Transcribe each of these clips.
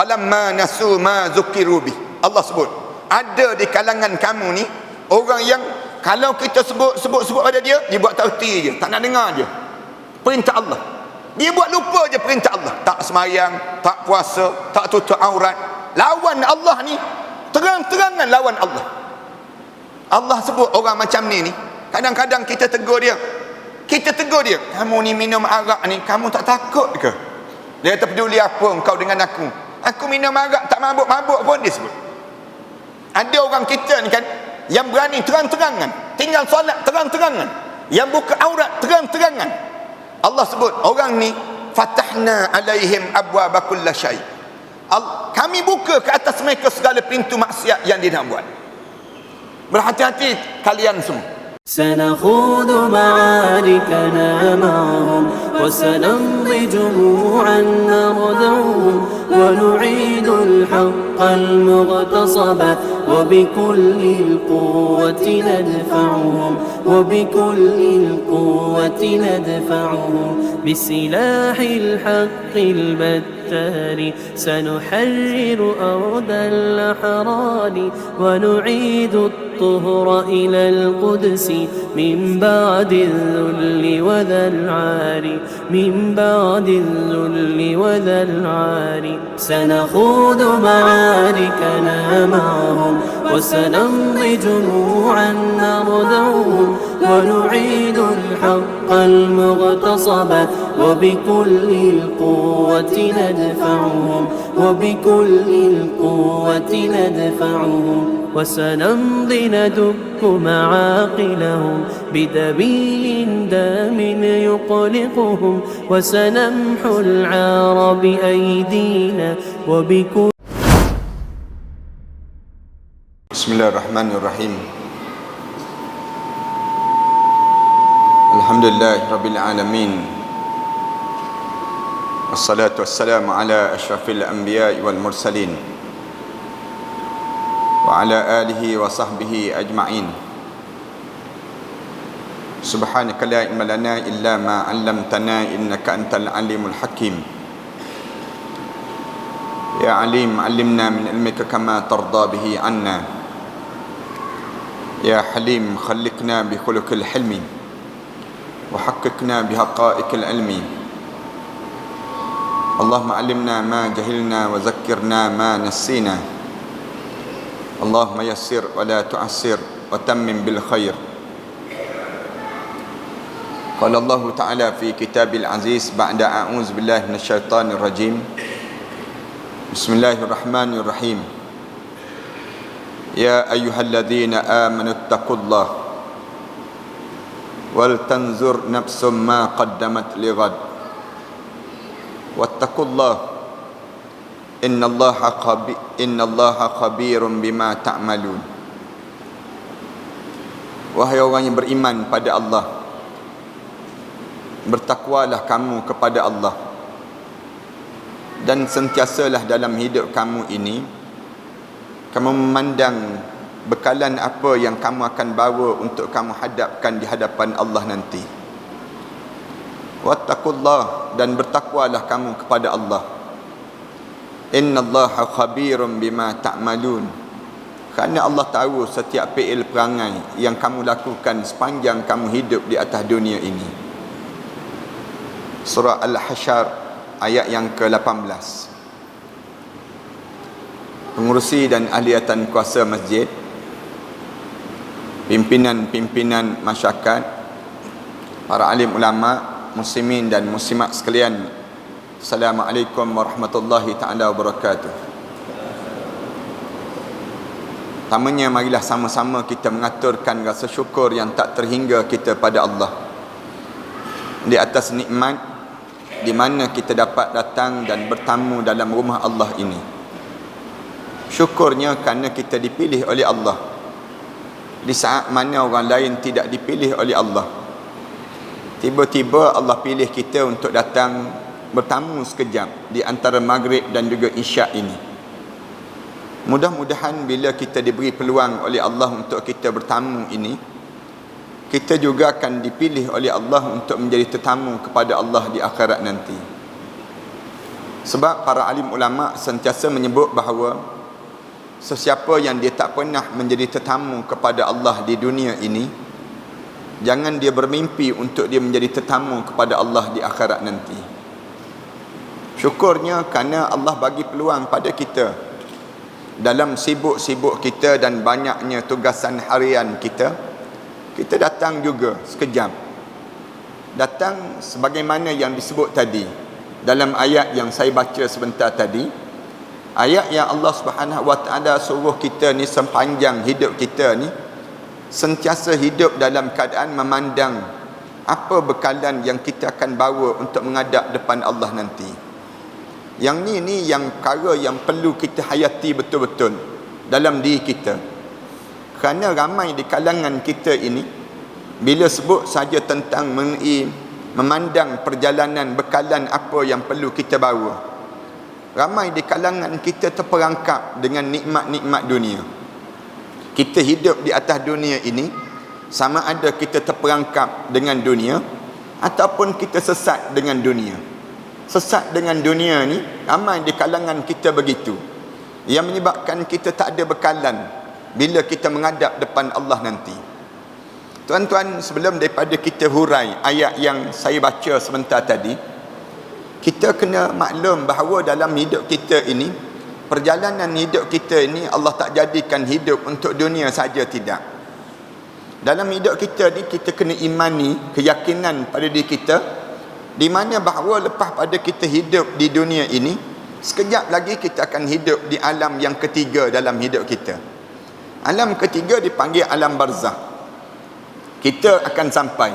falamma nasu ma zukiru bih. Allah sebut, ada di kalangan kamu ni orang yang kalau kita sebut pada dia buat tauti je, tak nak dengar je perintah Allah. Dia buat lupa je perintah Allah. Tak semayang, tak puasa, tak tutup aurat. Lawan Allah ni, terang-terangan lawan Allah. Allah sebut orang macam ni kadang-kadang kita tegur dia. Kamu ni minum arak ni, kamu tak takut ke? Dia tak peduli apa engkau dengan aku. Aku minum arak tak mabuk-mabuk pun dia sebut. Ada orang kita ni kan yang berani terang-terangan, tinggal solat terang-terangan, yang buka aurat terang-terangan. Allah sebut orang ni fatahna alaihim abwaaba kulli syai. Kami buka ke atas mereka segala pintu maksiat yang dia nak buat. Berhati-hati kalian semua. سنخوض معاركنا معهم وسنمضي جموعا نردعهم ونعيد الحق المغتصب وبكل القوة ندفعهم بسلاح الحق البتار سنحرر أرض الأحرار ونعيد الطهر إلى القدس من بعد الذل وذا العار سنخوض معاركنا معهم وسنمضي جموعا نردعهم ونعيد الحق المغتصب وبكل القوة ندفعهم وسنمضي ندك معاقلهم بدبيل دام يقلقهم وسنمحو العار بأيدينا وبكل. Bismillahirrahmanirrahim. Alhamdulillahirabbil alamin. Wassalatu wassalamu ala asyrafil anbiya'i wal mursalin wa ala alihi wa sahbihi ajma'in. Subhanaka la ilma lana illa ma 'allamtana innaka antal alimul hakim. Ya alim 'allimna min ilmika kama tarda bihi 'anna. Ya halim khalliqna bi khuluqil hilmi wa haqqqiqna bi haqa'iqil ilmi. Allahumma 'allimna ma jahilna wa zakkirna ma nassina. Allahumma yassir wa la tu'assir wa tammim bil khair. Qala Allah Ta'ala fi kitabil aziz ba'da a'udzu billahi minasyaitonir rajim. Bismillahirrahmanirrahim. Ya ayyuhalladzina amanu taqullaha wal tanzur nafsum ma qaddamat lighad wattaqullaha innallaha khabirun bima ta'malun. Wahai orang yang beriman pada Allah, bertakwalah kamu kepada Allah dan sentiasalah dalam hidup kamu ini kamu memandang bekalan apa yang kamu akan bawa untuk kamu hadapkan di hadapan Allah nanti. Wattaqullah, dan bertakwalah kamu kepada Allah. Innallaha khabirun bima ta'malun, kerana Allah tahu setiap fi'il perangai yang kamu lakukan sepanjang kamu hidup di atas dunia ini. Surah Al-Hasyr ayat yang ke-18. Pengurusi dan ahliatan kuasa masjid, pimpinan-pimpinan masyarakat, para alim ulama, muslimin dan muslimat sekalian, Assalamualaikum warahmatullahi ta'ala wabarakatuh. Pertamanya, marilah sama-sama kita mengaturkan rasa syukur yang tak terhingga kita pada Allah di atas nikmat di mana kita dapat datang dan bertamu dalam rumah Allah ini. Syukurnya kerana kita dipilih oleh Allah di saat mana orang lain tidak dipilih oleh Allah. Tiba-tiba Allah pilih kita untuk datang bertamu sekejap di antara maghrib dan juga isyak ini. Mudah-mudahan bila kita diberi peluang oleh Allah untuk kita bertamu ini, kita juga akan dipilih oleh Allah untuk menjadi tetamu kepada Allah di akhirat nanti. Sebab para alim ulama sentiasa menyebut bahawa sesiapa yang dia tak pernah menjadi tetamu kepada Allah di dunia ini, jangan dia bermimpi untuk dia menjadi tetamu kepada Allah di akhirat nanti. Syukurnya kerana Allah bagi peluang pada kita dalam sibuk-sibuk kita dan banyaknya tugasan harian kita, kita datang juga sekejap. Datang sebagaimana yang disebut tadi dalam ayat yang saya baca sebentar tadi. Ayat yang Allah Subhanahu Wa Taala suruh kita ni sepanjang hidup kita ni sentiasa hidup dalam keadaan memandang apa bekalan yang kita akan bawa untuk menghadap depan Allah nanti. Yang ni yang perkara yang perlu kita hayati betul-betul dalam diri kita. Kerana ramai di kalangan kita ini bila sebut saja tentang memandang perjalanan bekalan apa yang perlu kita bawa, ramai di kalangan kita terperangkap dengan nikmat-nikmat dunia. Kita hidup di atas dunia ini, sama ada kita terperangkap dengan dunia ataupun kita sesat dengan dunia. Sesat dengan dunia ni ramai di kalangan kita begitu, yang menyebabkan kita tak ada bekalan bila kita menghadap depan Allah nanti. Tuan-tuan, sebelum daripada kita hurai ayat yang saya baca sebentar tadi, kita kena maklum bahawa dalam hidup kita ini, perjalanan hidup kita ini Allah tak jadikan hidup untuk dunia saja, tidak. Dalam hidup kita ni kita kena imani keyakinan pada diri kita, di mana bahawa lepas pada kita hidup di dunia ini, sekejap lagi kita akan hidup di alam yang ketiga dalam hidup kita. Alam ketiga dipanggil alam barzah. Kita akan sampai.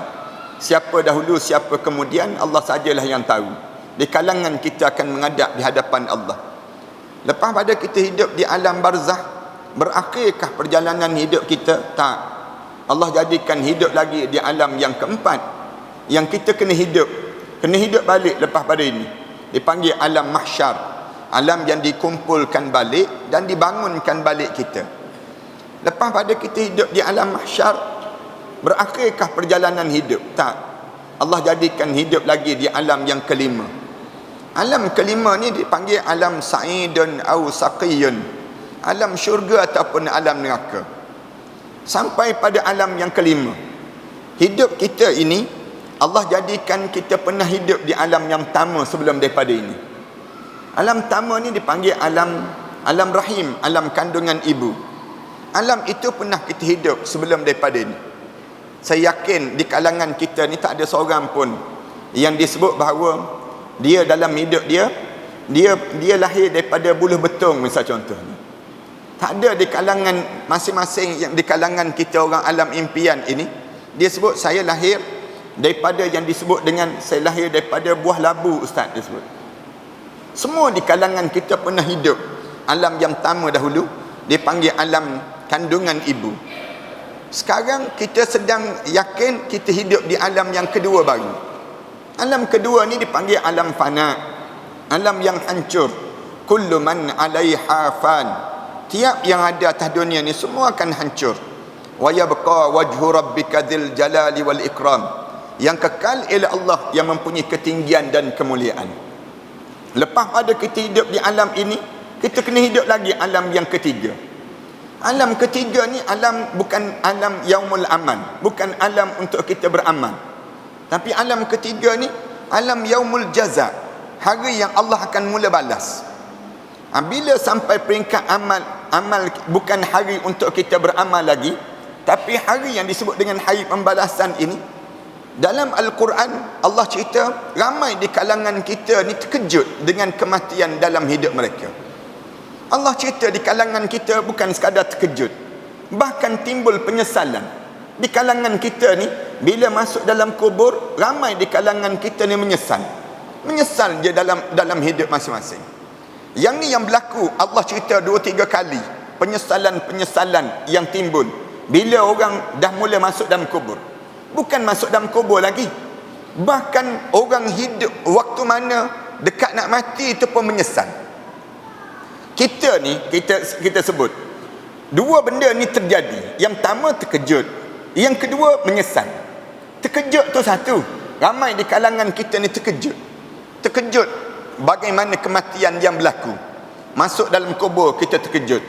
Siapa dahulu, siapa kemudian, Allah sajalah yang tahu. Di kalangan kita akan menghadap di hadapan Allah. Lepas pada kita hidup di alam barzah, berakhirkah perjalanan hidup kita? Tak. Allah jadikan hidup lagi di alam yang keempat, yang kita kena hidup balik lepas pada ini. Dipanggil alam mahsyar, alam yang dikumpulkan balik dan dibangunkan balik kita. Lepas pada kita hidup di alam mahsyar, berakhirkah perjalanan hidup? Tak. Allah jadikan hidup lagi di alam yang kelima. Alam kelima ni dipanggil alam sa'idun au saqiyun, alam syurga ataupun alam neraka. Sampai pada alam yang kelima, hidup kita ini Allah jadikan kita pernah hidup di alam yang pertama sebelum daripada ini. Alam pertama ni dipanggil alam rahim, alam kandungan ibu. Alam itu pernah kita hidup sebelum daripada ini. Saya yakin di kalangan kita ni tak ada seorang pun yang disebut bahawa dia dalam hidup dia lahir daripada buluh betung, misal contohnya. Tak ada di kalangan masing-masing yang di kalangan kita orang alam impian ini, dia sebut saya lahir daripada yang disebut dengan saya lahir daripada buah labu, ustaz dia sebut. Semua di kalangan kita pernah hidup alam yang pertama dahulu, dipanggil alam kandungan ibu. Sekarang kita sedang yakin kita hidup di alam yang kedua baru. Alam kedua ni dipanggil alam fana, alam yang hancur. Kullu man 'alaiha fan. Tiap yang ada atas dunia ni semua akan hancur. Wa yabqa wajhu rabbika dzil jalali wal ikram. Yang kekal ialah Allah yang mempunyai ketinggian dan kemuliaan. Lepas pada kita hidup di alam ini, kita kena hidup lagi alam yang ketiga. Alam ketiga ni bukan alam yaumul amal, bukan alam untuk kita beramal. Tapi alam ketiga ni alam yaumul jaza, hari yang Allah akan mula balas. Bila sampai peringkat amal bukan hari untuk kita beramal lagi, tapi hari yang disebut dengan hari pembalasan ini, dalam Al-Quran Allah cerita ramai di kalangan kita ni terkejut dengan kematian dalam hidup mereka. Allah cerita di kalangan kita bukan sekadar terkejut, bahkan timbul penyesalan. Di kalangan kita ni bila masuk dalam kubur, ramai di kalangan kita ni menyesal je dalam hidup masing-masing. Yang ni yang berlaku, Allah cerita 2-3 kali penyesalan-penyesalan yang timbul bila orang dah mula masuk dalam kubur. Bukan masuk dalam kubur lagi, bahkan orang hidup waktu mana dekat nak mati itu pun menyesal. Kita ni kita sebut dua benda ni terjadi. Yang pertama terkejut, yang kedua menyesal. Terkejut tu satu, ramai di kalangan kita ni terkejut. bagaimana kematian yang berlaku. Masuk dalam kubur kita terkejut.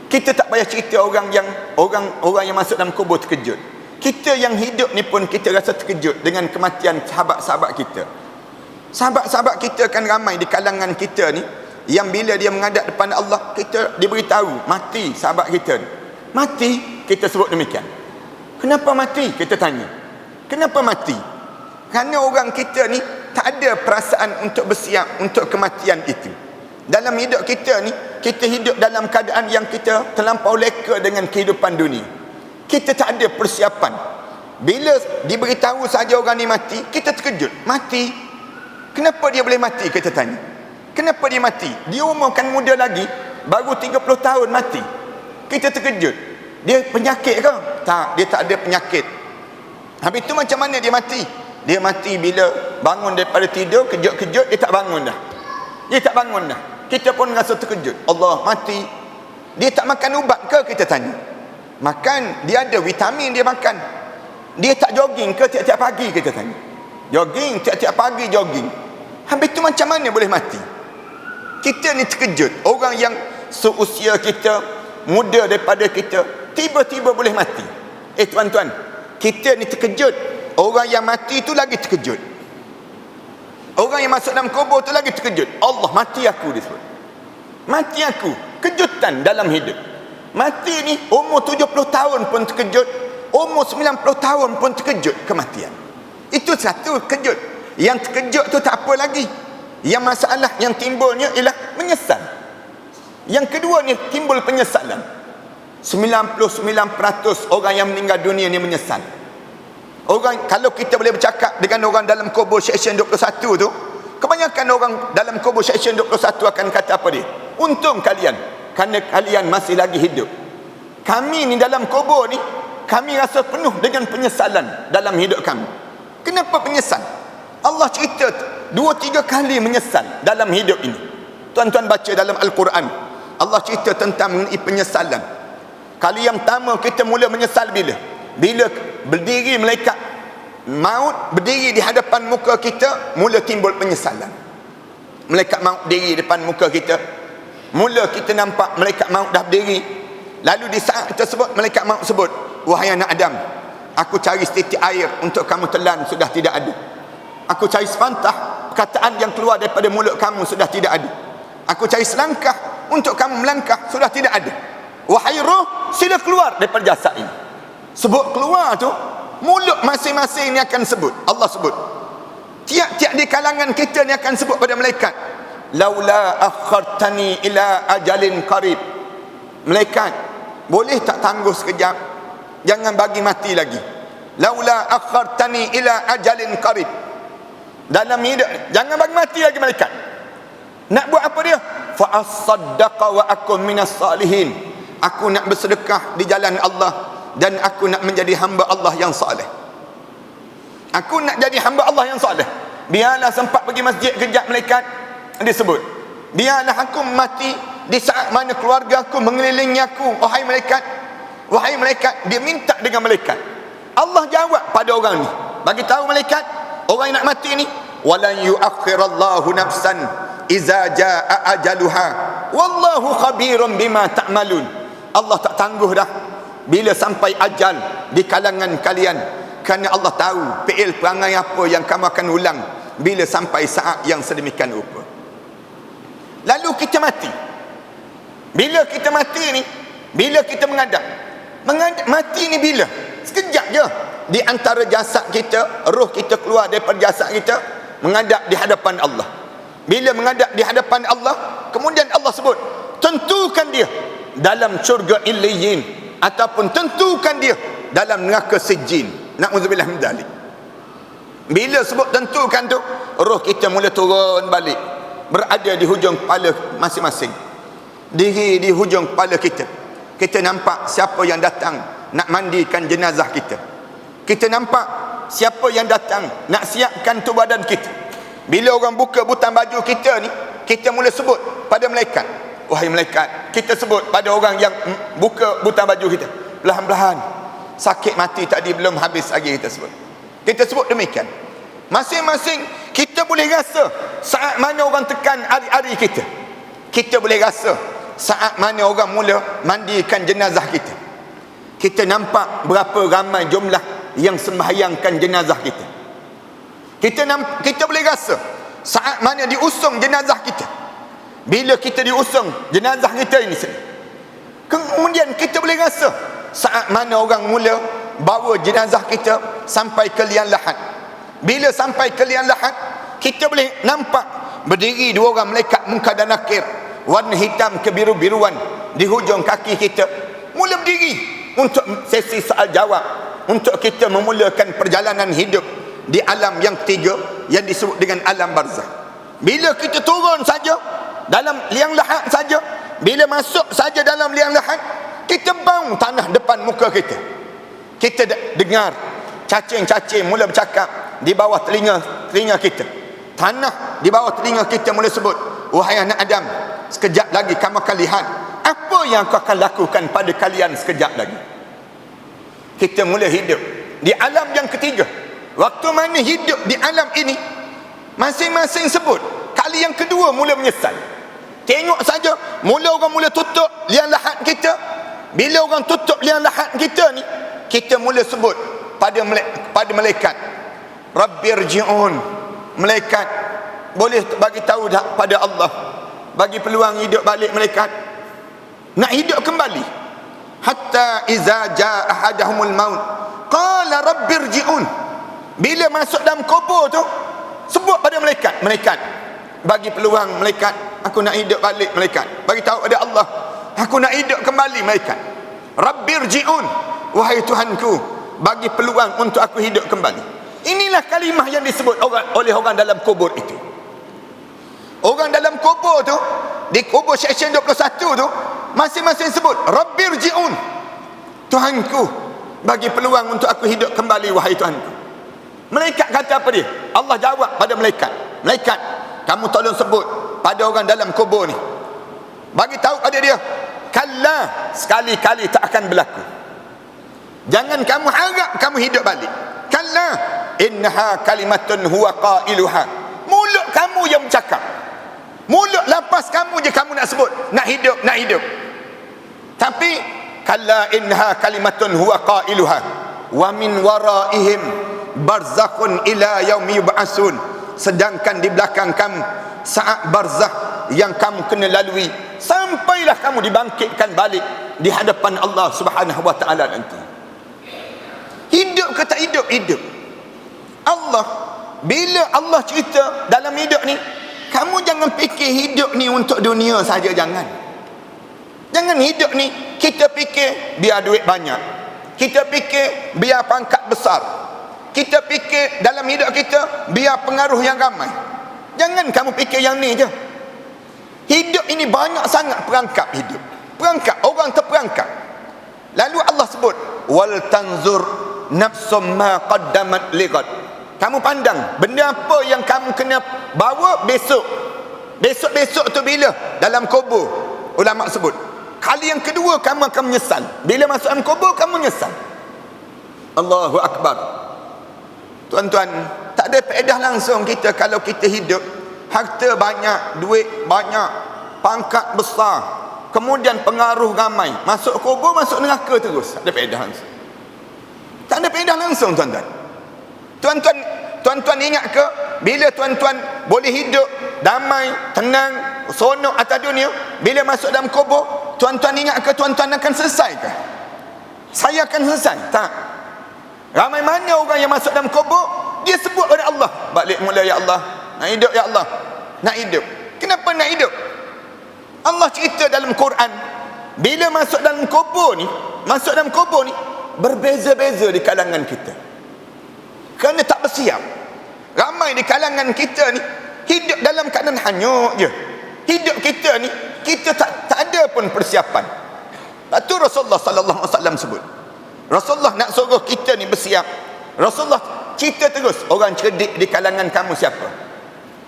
Kita tak payah cerita orang yang masuk dalam kubur terkejut. Kita yang hidup ni pun kita rasa terkejut dengan kematian sahabat-sahabat kita. Sahabat-sahabat kita kan ramai di kalangan kita ni yang bila dia menghadap depan Allah, kita diberitahu mati sahabat kita ni. Mati, kita sebut demikian. Kenapa mati? Kita tanya. Kenapa mati? Kerana orang kita ni tak ada perasaan untuk bersiap untuk kematian itu. Dalam hidup kita ni, kita hidup dalam keadaan yang kita terlampau leka dengan kehidupan dunia. Kita tak ada persiapan. Bila diberitahu saja orang ni mati, kita terkejut. Mati? Kenapa dia boleh mati? Kita tanya. Kenapa dia mati? Dia umur kan muda lagi, baru 30 tahun mati. Kita terkejut. Dia penyakit ke? Tak, dia tak ada penyakit. Habis tu macam mana dia mati? Dia mati bila bangun daripada tidur, kejut-kejut, dia tak bangun dah. Dia tak bangun dah. Kita pun rasa terkejut. Allah, mati. Dia tak makan ubat ke? Kita tanya. Makan, dia ada vitamin dia makan. Dia tak jogging ke tiap-tiap pagi? Kita tanya. Jogging, tiap-tiap pagi jogging. Habis tu macam mana boleh mati? Kita ni terkejut. Orang yang seusia kita, muda daripada kita, tiba-tiba boleh mati. Tuan-tuan, kita ni terkejut. Orang yang mati tu lagi terkejut. Orang yang masuk dalam kubur tu lagi terkejut. Allah, mati aku disebut. Mati aku. Kejutan dalam hidup. Mati ni umur 70 tahun pun terkejut. Umur 90 tahun pun terkejut kematian. Itu satu kejut. Yang terkejut tu tak apa lagi. Yang masalah yang timbulnya ialah menyesal. Yang kedua ni timbul penyesalan. 99% orang yang meninggal dunia ni menyesal. Orang, kalau kita boleh bercakap dengan orang dalam kubur section 21 tu, kebanyakan orang dalam kubur section 21 akan kata apa dia? Untung kalian, kerana kalian masih lagi hidup. Kami ni dalam kubur ni, kami rasa penuh dengan penyesalan dalam hidup kami. Kenapa penyesal? Allah cerita 2-3 kali menyesal dalam hidup ini. Tuan-tuan baca dalam Al-Quran, Allah cerita tentang mengenai penyesalan. Kali yang pertama kita mula menyesal bila? Bila berdiri malaikat maut, berdiri di hadapan muka kita, mula timbul penyesalan. Malaikat maut berdiri depan muka kita, mula kita nampak malaikat maut dah berdiri. Lalu di saat tersebut malaikat maut sebut, wahai anak Adam, aku cari setitik air untuk kamu telan, sudah tidak ada. Aku cari sepantah perkataan yang keluar daripada mulut kamu, sudah tidak ada. Aku cari selangkah untuk kamu melangkah, sudah tidak ada. Wahai roh, sila keluar daripada jasad ini. Sebut keluar tu, mulut masing-masing ni akan sebut. Allah sebut. Tiap-tiap di kalangan kita ni akan sebut pada malaikat, laula akhartani ila ajalin qarib. Malaikat, boleh tak tangguh sekejap? Jangan bagi mati lagi. Laula akhartani ila ajalin qarib. Dalam hidup, jangan bagi mati lagi malaikat. Nak buat apa dia? Fa asaddaqa wa akun minas salihin. Aku nak bersedekah di jalan Allah dan aku nak menjadi hamba Allah yang saleh. Aku nak jadi hamba Allah yang saleh. Biarlah sempat pergi masjid kejap malaikat disebut. Biarlah aku mati di saat mana keluarga aku mengelilingi aku. Wahai malaikat, wahai malaikat, dia minta dengan malaikat. Allah jawab pada orang ni. Bagi tahu malaikat, orang yang nak mati ni, walan yuakhirallahu nafsan iza jaa ajaluha wallahu khabirum bima ta'malun. Allah tak tangguh dah bila sampai ajal di kalangan kalian, kerana Allah tahu fi'il perangai apa yang kamu akan ulang bila sampai saat yang sedemikian rupa. Lalu kita mati. Bila kita mati ni, bila kita menghadap mati ni bila? Sekejap je. Di antara jasad kita, roh kita keluar daripada jasad kita, menghadap di hadapan Allah. Bila menghadap di hadapan Allah, kemudian Allah sebut, tentukan dia dalam syurga Illiyin, ataupun tentukan dia dalam neraka Sijjin. Na'udzubillah min dzalik. Bila sebut tentukan tu, roh kita mula turun balik, berada di hujung kepala masing-masing. Diri di hujung kepala kita. Kita nampak siapa yang datang nak mandikan jenazah kita. Kita nampak siapa yang datang nak siapkan tu badan kita. Bila orang buka butang baju kita ni, kita mula sebut pada malaikat, wahai malaikat, kita sebut pada orang yang buka butang baju kita, perlahan-lahan, sakit mati tadi belum habis lagi, kita sebut. Kita sebut demikian. Masing-masing kita boleh rasa saat mana orang tekan ari-ari kita. Kita boleh rasa saat mana orang mula mandikan jenazah kita. Kita nampak berapa ramai jumlah yang sembahyangkan jenazah kita. Kita boleh rasa saat mana diusung jenazah kita. Bila kita diusung jenazah kita ini, kemudian kita boleh rasa saat mana orang mula bawa jenazah kita sampai ke liang lahat. Bila sampai ke liang lahat, kita boleh nampak berdiri dua orang malaikat Munkar dan Nakir, warna hitam kebiru-biruan di hujung kaki kita, mula berdiri untuk sesi soal jawab, untuk kita memulakan perjalanan hidup di alam yang ketiga yang disebut dengan alam barzakh. Bila kita turun saja dalam liang lahat saja, bila masuk saja dalam liang lahat, kita bau tanah depan muka kita. Kita dengar cacing-cacing mula bercakap di bawah telinga kita. Tanah di bawah telinga kita mula sebut, wahai anak Adam, sekejap lagi kamu akan lihat apa yang kau akan lakukan pada kalian sekejap lagi. Kita mula hidup di alam yang ketiga. Waktu mana hidup di alam ini, masing-masing sebut, kali yang kedua mula menyesal. Tengok saja, mula orang mula tutup liang lahat kita. Bila orang tutup liang lahat kita ni, kita mula sebut pada malaikat, Rabbirji'un. Malaikat boleh bagi tahu tak pada Allah, bagi peluang hidup balik malaikat, nak hidup kembali. Hatta iza jaa ahadahumul maut qala rabbirji'un. Bila masuk dalam kubur tu, sebut pada malaikat, malaikat bagi peluang malaikat, aku nak hidup balik malaikat. Bagi tahu pada Allah, aku nak hidup kembali malaikat. Rabbirji'un, wahai Tuhanku, bagi peluang untuk aku hidup kembali. Inilah kalimah yang disebut oleh orang dalam kubur itu. Orang dalam kubur tu, di kubur section 21 tu, masing-masing sebut Rabbirji'un, Tuhanku, bagi peluang untuk aku hidup kembali, wahai Tuhanku. Malaikat kata apa dia? Allah jawab pada malaikat, malaikat, kamu tolong sebut pada orang dalam kubur ni, bagi tahu pada dia, kalla, sekali-kali tak akan berlaku. Jangan kamu harap kamu hidup balik. Kalla, innaha kalimatun huwa qailuha. Mulut kamu yang bercakap, mulut lapas kamu je kamu nak sebut nak hidup, nak hidup. Tapi kalla innaha kalimatun huwa qailuha wa min waraihim barzakhun ila yaumi yub'atsun. Sedangkan di belakang kamu saat barzakh yang kamu kena lalui sampailah kamu dibangkitkan balik di hadapan Allah Subhanahu wa taala nanti. Hidup ke tak hidup? Hidup. Allah, bila Allah cerita dalam hidup ni, kamu jangan fikir hidup ni untuk dunia saja, jangan. Jangan hidup ni kita fikir biar duit banyak, kita fikir biar pangkat besar, kita fikir dalam hidup kita biar pengaruh yang ramai. Jangan kamu fikir yang ni je. Hidup ini banyak sangat perangkap hidup. Perangkap, orang terperangkap. Lalu Allah sebut, wal tanzur nafsum ma qaddamat lighad. Kamu pandang benda apa yang kamu kena bawa besok. Besok-besok tu bila? Dalam kubur. Ulama sebut, kali yang kedua kamu akan menyesal. Bila masuk dalam kubur kamu menyesal. Allahu akbar. Tuan-tuan, tak ada faedah langsung kita kalau kita hidup harta banyak, duit banyak, pangkat besar, kemudian pengaruh ramai, masuk kubur, masuk neraka terus. Tak ada faedah langsung. Tak ada faedah langsung, tuan-tuan. Tuan-tuan ingat ke bila tuan-tuan boleh hidup damai, tenang, seronok atas dunia, bila masuk dalam kubur, tuan-tuan ingat ke tuan-tuan akan selesai ke? Saya akan selesai? Tak. Ramai mana orang yang masuk dalam kubur, dia sebut pada Allah, balik mula ya Allah, nak hidup ya Allah, nak hidup. Kenapa nak hidup? Allah cerita dalam Quran, bila masuk dalam kubur ni, berbeza-beza di kalangan kita. Kerana tak bersiap. Ramai di kalangan kita ni hidup dalam keadaan hanyut je. Hidup kita ni, kita tak ada pun persiapan. Lepas tu Rasulullah sallallahu alaihi wasallam sebut, Rasulullah nak suruh kita ni bersiap. Rasulullah cerita terus, orang cerdik di kalangan kamu siapa?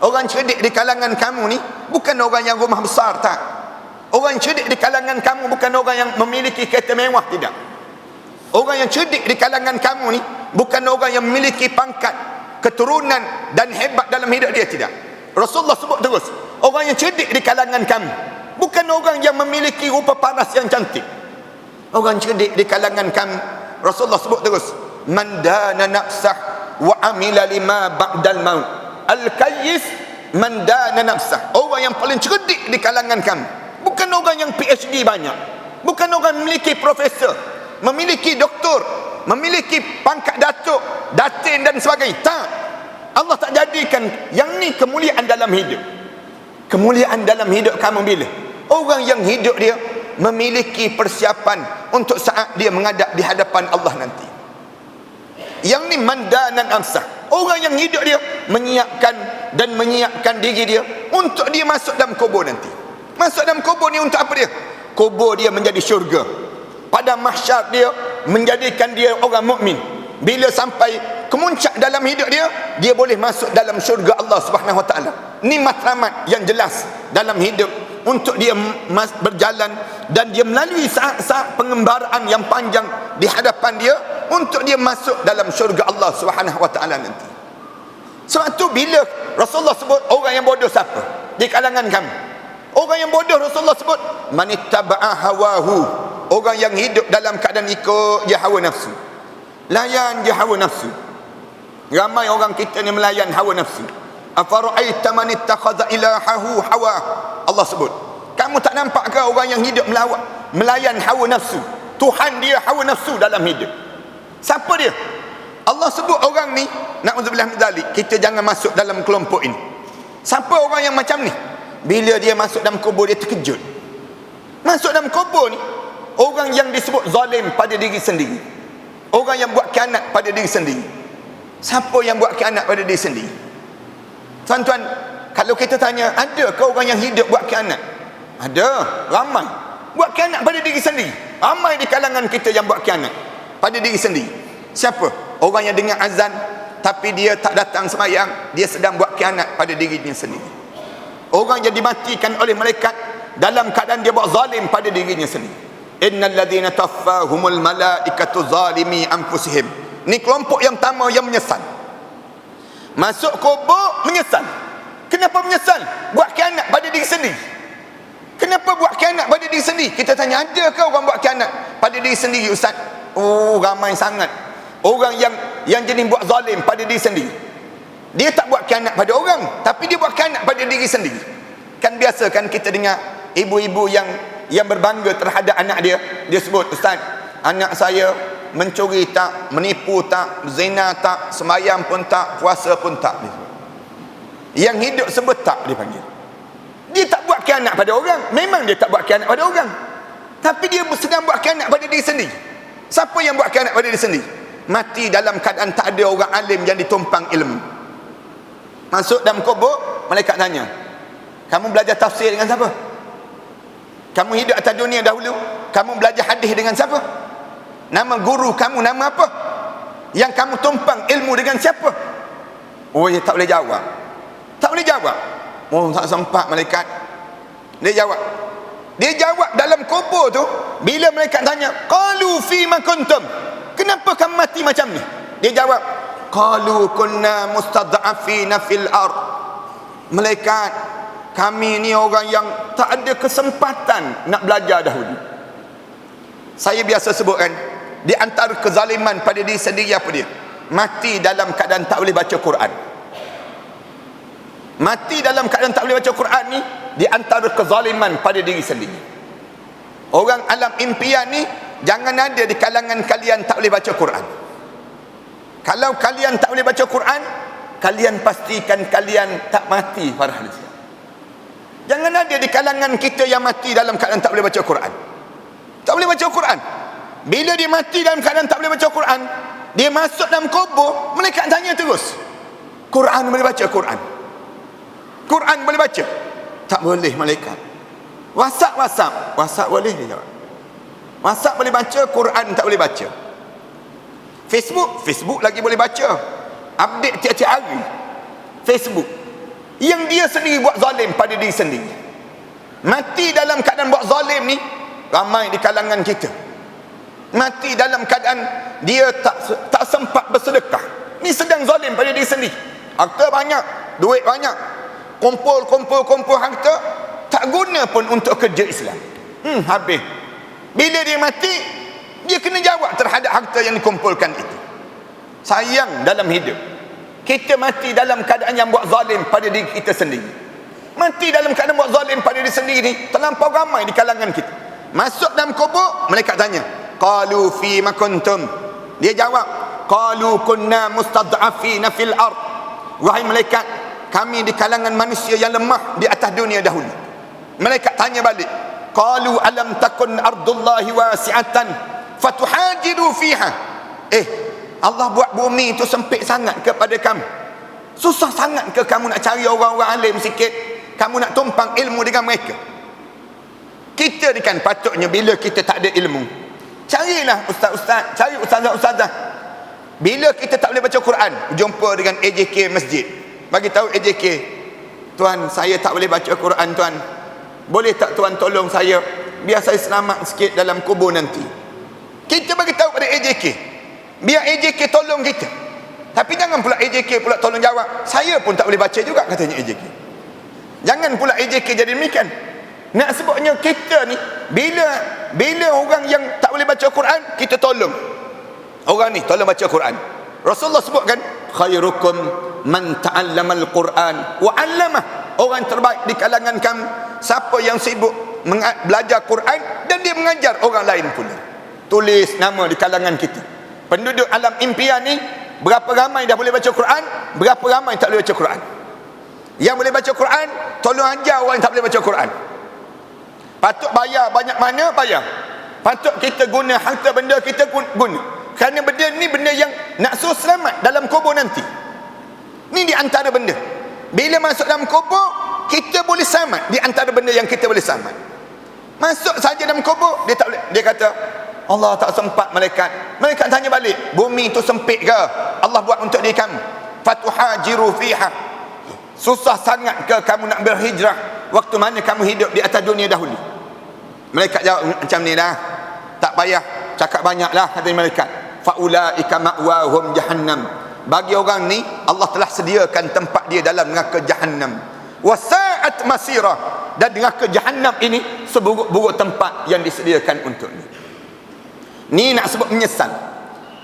Orang cerdik di kalangan kamu ni bukan orang yang rumah besar, tak. Orang cerdik di kalangan kamu bukan orang yang memiliki kereta mewah, tidak. Orang yang cerdik di kalangan kamu ni bukan orang yang memiliki pangkat keturunan dan hebat dalam hidup dia, tidak. Rasulullah sebut terus, orang yang cerdik di kalangan kami bukan orang yang memiliki rupa paras yang cantik. Orang cerdik di kalangan kami, Rasulullah sebut terus, man dana nafsah wa amila lima ba'dal maut. Al-kayyis man dana nafsah. Orang yang paling cerdik di kalangan kami bukan orang yang PhD banyak, bukan orang memiliki profesor, memiliki doktor, memiliki pangkat datuk, datin dan sebagainya. Tak. Allah tak jadikan yang ni kemuliaan dalam hidup. Kemuliaan dalam hidup kamu bila? Orang yang hidup dia memiliki persiapan untuk saat dia menghadap di hadapan Allah nanti. Yang ni mandanan amsah. Orang yang hidup dia menyiapkan diri dia untuk dia masuk dalam kubur nanti. Masuk dalam kubur ni untuk apa dia? Kubur dia menjadi syurga. Pada mahsyar dia menjadikan dia orang mukmin. Bila sampai kemuncak dalam hidup dia, dia boleh masuk dalam syurga Allah Subhanahu Wa Taala. Ni matlamat yang jelas dalam hidup untuk dia berjalan, dan dia melalui saat-saat pengembaraan yang panjang di hadapan dia untuk dia masuk dalam syurga Allah Subhanahu Wa Taala nanti. Sebab tu bila Rasulullah sebut orang yang bodoh siapa di kalangan kami, orang yang bodoh Rasulullah sebut manittaba'a hawahu, orang yang hidup dalam keadaan ikut je hawa nafsu, layan je hawa nafsu. Ramai orang kita ni melayan hawa nafsu. Afara'aita man ittakhadha ilahahu hawa. Allah sebut, kamu tak nampak ke orang yang hidup melayan hawa nafsu? Tuhan dia hawa nafsu dalam hidup. Siapa dia? Allah sebut orang ni, na'udzubillah min dzalik, kita jangan masuk dalam kelompok ini. Siapa orang yang macam ni? Bila dia masuk dalam kubur dia terkejut. Masuk dalam kubur ni orang yang disebut zalim pada diri sendiri. Orang yang buat khianat pada diri sendiri. Siapa yang buat khianat pada diri sendiri? Tuan-tuan, kalau kita tanya, ada ke orang yang hidup buat khianat? Ada, ramai. Buat khianat pada diri sendiri. Ramai di kalangan kita yang buat khianat pada diri sendiri. Siapa? Orang yang dengar azan tapi dia tak datang sembahyang, dia sedang buat khianat pada dirinya sendiri. Orang yang dimatikan oleh malaikat dalam keadaan dia buat zalim pada dirinya sendiri. Innal ladzina taffahumul malaikatu zalimi anfusihim. Ni kelompok yang pertama yang menyesal. Masuk kubur menyesal. Kenapa menyesal? Buat khianat pada diri sendiri. Kenapa buat khianat pada diri sendiri? Kita tanya, ada ke orang buat khianat pada diri sendiri, Ustaz? Oh, ramai sangat. Orang yang jenis buat zalim pada diri sendiri. Dia tak buat khianat pada orang, tapi dia buat khianat pada diri sendiri. Kan biasa kan kita dengar ibu-ibu yang berbangga terhadap anak dia. Dia sebut, Ustaz, anak saya mencuri tak, menipu tak, zina tak, sembahyang pun tak, puasa pun tak. Yang hidup sebut tak, dia panggil. Dia tak buat khianat pada orang. Memang dia tak buat khianat pada orang, tapi dia sedang buat khianat pada diri sendiri. Siapa yang buat khianat pada diri sendiri? Mati dalam keadaan tak ada orang alim yang ditumpang ilmu. Masuk dalam kubur, malaikat tanya, kamu belajar tafsir dengan siapa? Kamu hidup atas dunia dahulu, kamu belajar hadis dengan siapa? Nama guru kamu nama apa? Yang kamu tumpang ilmu dengan siapa? Oh, dia tak boleh jawab. Tak boleh jawab. Oh, tak sempat malaikat. Dia jawab. Dia jawab dalam kubur tu, bila malaikat tanya, qalu fima kuntum? Kenapa kamu mati macam ni? Dia jawab, qalu kunna mustad'afina fil ard. Malaikat, kami ni orang yang tak ada kesempatan nak belajar dahulu. Saya biasa sebutkan, di antara kezaliman pada diri sendiri apa dia? Mati dalam keadaan tak boleh baca Quran. Mati dalam keadaan tak boleh baca Quran ni di antara kezaliman pada diri sendiri. Orang alam impian ni jangan ada di kalangan kalian tak boleh baca Quran. Kalau kalian tak boleh baca Quran, kalian pastikan kalian tak mati para ahli. Jangan ada di kalangan kita yang mati dalam keadaan tak boleh baca Quran. Tak boleh baca Quran. Bila dia mati dalam keadaan tak boleh baca Quran, dia masuk dalam kubur, malaikat tanya terus, Quran boleh baca? Quran boleh baca? Tak boleh malaikat. WhatsApp boleh, dia jawab. WhatsApp boleh baca, Quran tak boleh baca. Facebook lagi boleh baca. Update tiap-tiap hari. Facebook. Yang dia sendiri buat zalim pada diri sendiri. Mati dalam keadaan buat zalim ni ramai di kalangan kita. Mati dalam keadaan dia tak sempat bersedekah. Ni sedang zalim pada diri sendiri. Harta banyak, duit banyak, kumpul harta, tak guna pun untuk kerja Islam. Habis. Bila dia mati, dia kena jawab terhadap harta yang dikumpulkan itu. Sayang dalam hidup, kita mati dalam keadaan yang buat zalim pada diri kita sendiri. Mati dalam keadaan buat zalim pada diri sendiri, terlampau ramai di kalangan kita. Masuk dalam kubur, malaikat tanya, qalu fi ma kuntum. Dia jawab, qalu kunna mustad'afina fil ard. Wahai malaikat, kami di kalangan manusia yang lemah di atas dunia dahulu. Malaikat tanya balik, qalu alam takun ardullahi wasi'atan fatuhajiru fiha. Allah buat bumi itu sempit sangat kepada kamu. Susah sangat ke kamu nak cari orang-orang alim sikit, kamu nak tumpang ilmu dengan mereka? Kita ni kan patutnya bila kita tak ada ilmu, carilah ustaz-ustaz, cari ustazah-ustazah. Bila kita tak boleh baca Quran, jumpa dengan AJK masjid, bagi tahu AJK, tuan saya tak boleh baca Quran tuan, boleh tak tuan tolong saya biar saya selamat sikit dalam kubur nanti. Kita bagi tahu pada AJK, biar AJK tolong kita. Tapi jangan pula AJK pula tolong jawab, saya pun tak boleh baca juga, katanya AJK. Jangan pula AJK jadi demikian. Nak sebutnya kita ni bila orang yang tak boleh baca Quran, kita tolong orang ni tolong baca Quran. Rasulullah sebutkan, khairukum man ta'allamal Quran wa 'allamah. Orang terbaik di kalangan kamu siapa yang sibuk belajar Quran dan dia mengajar orang lain pula. Tulis nama di kalangan kita. Penduduk alam impian ni, berapa ramai dah boleh baca Quran, berapa ramai tak boleh baca Quran. Yang boleh baca Quran, tolong ajar orang yang tak boleh baca Quran. Patut bayar banyak mana, bayar. Patut kita guna harta benda kita guna. Kerana benda ni benda yang nak suruh selamat dalam kubur nanti. Ni di antara benda. Bila masuk dalam kubur, kita boleh selamat di antara benda yang kita boleh selamat. Masuk saja dalam kubur, dia tak boleh. Dia kata, Allah tak sempat malaikat. Malaikat tanya balik, bumi itu sempit ke? Allah buat untuk diri kamu. Fatuhajiru fiha. Susah sangat ke kamu nak berhijrah waktu mana kamu hidup di atas dunia dahulu? Malaikat jawab macam ni dah. Tak payah cakap banyaklah, kata malaikat. Faulaika ma'wahum jahannam. Bagi orang ni Allah telah sediakan tempat dia dalam neraka jahannam. Wasa'at masirah. Dan neraka jahannam ini seburuk-buruk tempat yang disediakan untuknya. Ni nak sebut menyesal.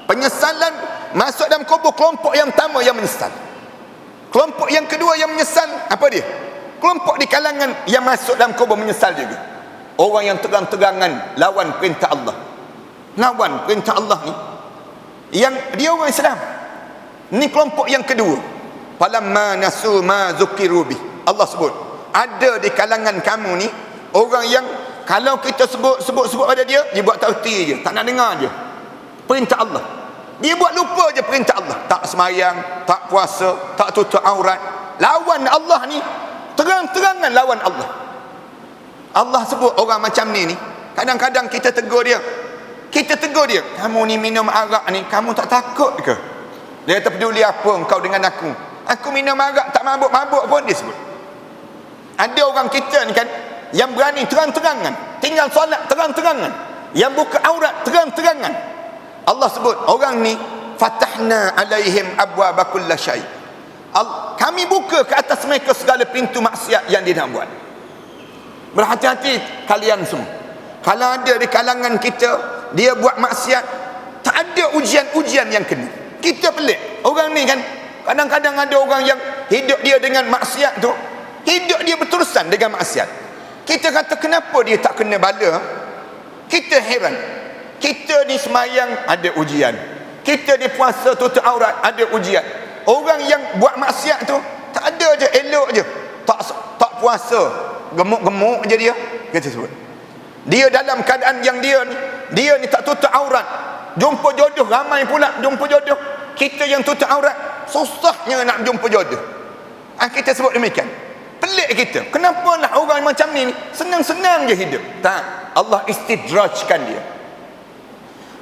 Penyesalan masuk dalam kubur, kelompok yang pertama yang menyesal. Kelompok yang kedua yang menyesal, apa dia? Kelompok di kalangan yang masuk dalam kubur menyesal juga. Orang yang terang-terangan lawan perintah Allah. Lawan perintah Allah ni, yang dia orang Islam. Ni kelompok yang kedua. Falamma nasu ma zukiru bih. Allah sebut, ada di kalangan kamu ni orang yang kalau kita sebut pada dia buat tak erti je, tak nak dengar je perintah Allah. Dia buat lupa je perintah Allah. Tak semayang, tak puasa, tak tutup aurat. Lawan Allah ni, terang-terangan lawan Allah. Allah sebut orang macam ni, kadang-kadang kita tegur dia. Kamu ni minum arak ni, kamu tak takut ke? Dia kata, peduli apa engkau dengan aku? Aku minum arak tak mabuk-mabuk pun, dia sebut. Ada orang kita ni kan, yang berani terang-terangan, tinggal solat terang-terangan, yang buka aurat terang-terangan. Allah sebut orang ni, fatahna alaihim abwaaba kulli syai. Kami buka ke atas mereka segala pintu maksiat yang dia nak buat. Berhati-hati kalian semua. Kalau ada di kalangan kita dia buat maksiat, tak ada ujian-ujian yang kena. Kita pelik. Orang ni kan, kadang-kadang ada orang yang hidup dia dengan maksiat tu, hidup dia berterusan dengan maksiat. Kita kata kenapa dia tak kena bala? Kita heran. Kita ni semayang ada ujian, kita ni puasa tutup aurat ada ujian. Orang yang buat maksiat tu tak ada je, elok je, tak puasa, gemuk-gemuk je dia, kita sebut. Dia dalam keadaan yang dia ni tak tutup aurat, jumpa jodoh ramai pula jumpa jodoh. Kita yang tutup aurat, susahnya nak jumpa jodoh. Kita sebut demikian. Pelik kita, kenapa lah orang macam ni senang-senang je hidup? Tak, Allah istidrajkan dia.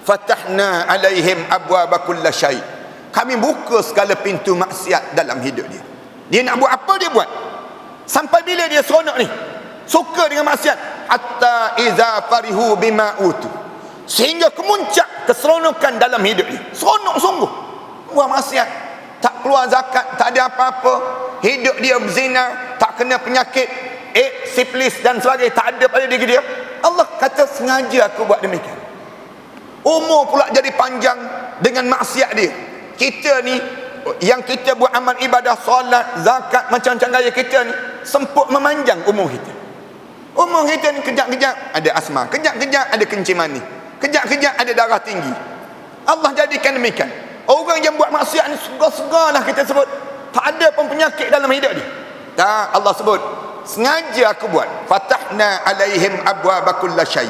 Fatahna alaihim abwaaba kulli syai. Kami buka segala pintu maksiat dalam hidup dia. Dia nak buat apa dia buat. Sampai bila dia seronok ni, suka dengan maksiat. Hatta iza farihu bima utu. sehingga kemuncak keseronokan dalam hidup dia. Seronok sungguh. Buat maksiat, tak keluar zakat, tak ada apa-apa, hidup dia berzina, tak kena penyakit sifilis dan sebagainya, tak ada pada diri dia. Allah kata sengaja aku buat demikian. Umur pula jadi panjang dengan maksiat dia. Kita ni yang kita buat amal ibadah, solat, zakat, macam-macam gaya kita ni, semput memanjang umur kita. Umur kita ni kejap-kejap ada asma, kejap-kejap ada kencing manis, kejap-kejap ada darah tinggi. Allah jadikan demikian. Orang yang buat maksiat ni segar-segar lah kita sebut, tak ada pun penyakit dalam hidup dia. Tak, Allah sebut sengaja aku buat. Fatahna alaihim abwaba kulli syai.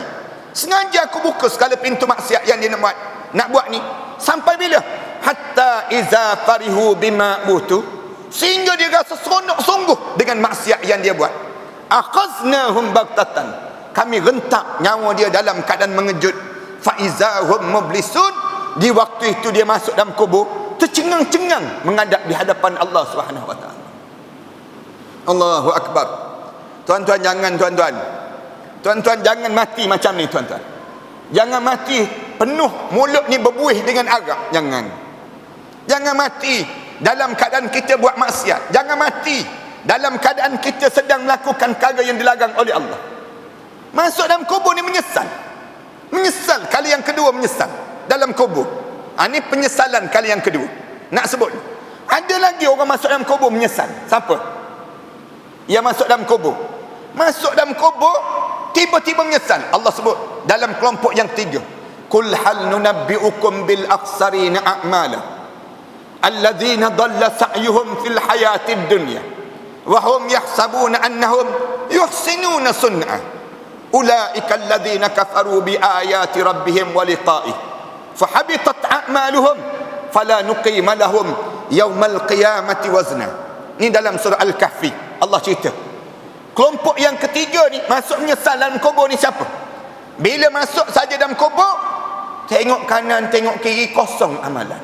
Sengaja aku buka segala pintu maksiat yang dia nak buat ni. Sampai bila? Hatta iza farihu bima utu, sehingga dia rasa seronok sungguh dengan maksiat yang dia buat. Akhaznahum baghtatan, kami rentak nyawa dia dalam keadaan mengejut. Fa izahum mublisun, di waktu itu dia masuk dalam kubur tercengang-cengang menghadap di hadapan Allah Subhanahu wa taala. Allahu akbar. Tuan-tuan jangan mati macam ni tuan-tuan. Jangan mati penuh mulut ni berbuih dengan arak. Jangan mati dalam keadaan kita buat maksiat. Jangan mati dalam keadaan kita sedang melakukan perkara yang dilarang oleh Allah. Masuk dalam kubur ni menyesal. Menyesal kali yang kedua, menyesal dalam kubur. Ini penyesalan kali yang kedua. Nak sebut, ada lagi orang masuk dalam kubur menyesal. Siapa? Yang masuk dalam kubur. Masuk dalam kubur tiba-tiba menyesal. Allah sebut dalam kelompok yang tiga, qul hal nunabbiukum bil akhsarina a'mala alladzina dhalla sa'yuhum fil hayatid dunya wa hum yahsabuna annahum yuhsinuna sun'a ulaika alladzina kafaru bi ayati rabbihim wa liqa'ihi fahabitat a'maluhum fala nuqima lahum yaumal qiyamati wazna. Ini dalam surah Al-Kahfi Allah cerita. Kelompok yang ketiga ni masuk menyesal dalam kubur ni siapa? Bila masuk saja dalam kubur, tengok kanan, tengok kiri, kosong amalan.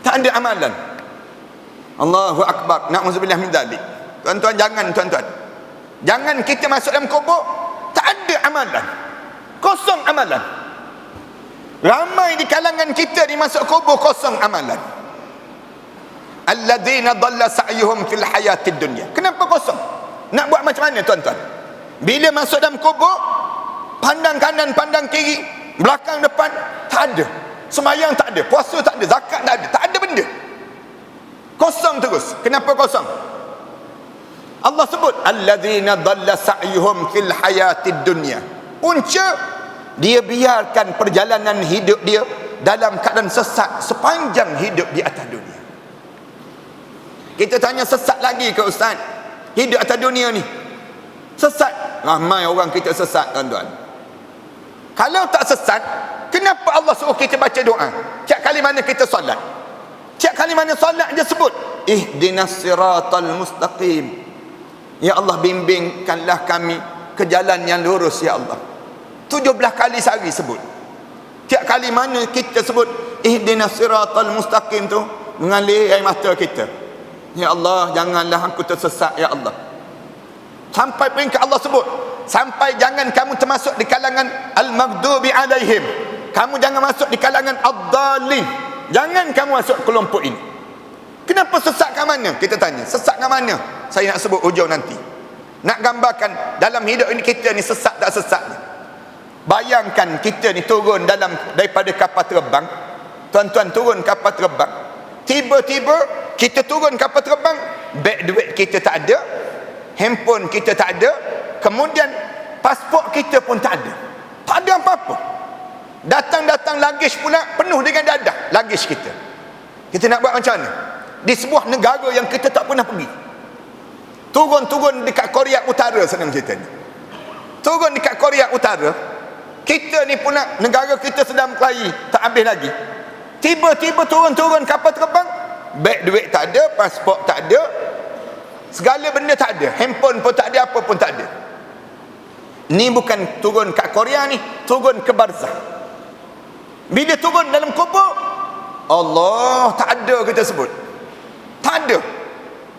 Tak ada amalan. Allahu akbar. Na'udzubillah min dzalik. Tuan-tuan jangan kita masuk dalam kubur tak ada amalan. Kosong amalan. Ramai di kalangan kita ni masuk kubur kosong amalan. Alladzina dhalla sa'yuhum fil hayatid dunya. Kenapa kosong? Nak buat macam mana tuan-tuan? Bila masuk dalam kubur, pandang kanan, pandang kiri, belakang, depan, tak ada. Sembahyang tak ada, puasa tak ada, zakat tak ada, tak ada benda. Kosong terus. Kenapa kosong? Allah sebut alladzina dhalla sa'yuhum fil hayatid dunya. Punca dia biarkan perjalanan hidup dia dalam keadaan sesat sepanjang hidup di atas dunia. Kita tanya sesat lagi ke ustaz? Hidup atas dunia ni sesat. Ramai orang kita sesat tuan-tuan. Kalau tak sesat, kenapa Allah suruh kita baca doa? Tiap kali mana kita solat, tiap kali mana solat dia sebut ihdinas siratal mustaqim. Ya Allah, bimbingkanlah kami ke jalan yang lurus ya Allah. 17 kali sehari sebut. Tiap kali mana kita sebut ihdinas siratal mustaqim tu, mengalir air mata kita. Ya Allah, janganlah aku tersesat ya Allah. Sampai peringkat Allah sebut, sampai jangan kamu termasuk di kalangan al-maghdubi alaihim. Kamu jangan masuk di kalangan ad-dallin. Jangan kamu masuk kelompok ini. Kenapa sesat kat mana? Kita tanya, sesat kat mana? Saya nak sebut hujung nanti. Nak gambarkan dalam hidup ini kita ni sesat tak sesat ni. Bayangkan kita ni turun daripada kapal terbang. Tuan-tuan turun kapal terbang. Tiba-tiba kita turun kapal terbang, beg duit kita tak ada, handphone kita tak ada, kemudian pasport kita pun tak ada. Tak ada apa-apa. Datang-datang luggage pula penuh dengan dadah luggage kita. Kita nak buat macam mana? Di sebuah negara yang kita tak pernah pergi. Turun dekat Korea Utara, senang cerita ni. Turun dekat Korea Utara, kita ni pula negara kita sedang berkelahi, tak habis lagi. Tiba-tiba turun kapal terbang, beg duit tak ada, pasport tak ada, segala benda tak ada, handphone pun tak ada, apa pun tak ada. Ni bukan turun kat Korea ni, turun ke barzah. Bila turun dalam kubur, Allah tak ada kita sebut. Tak ada.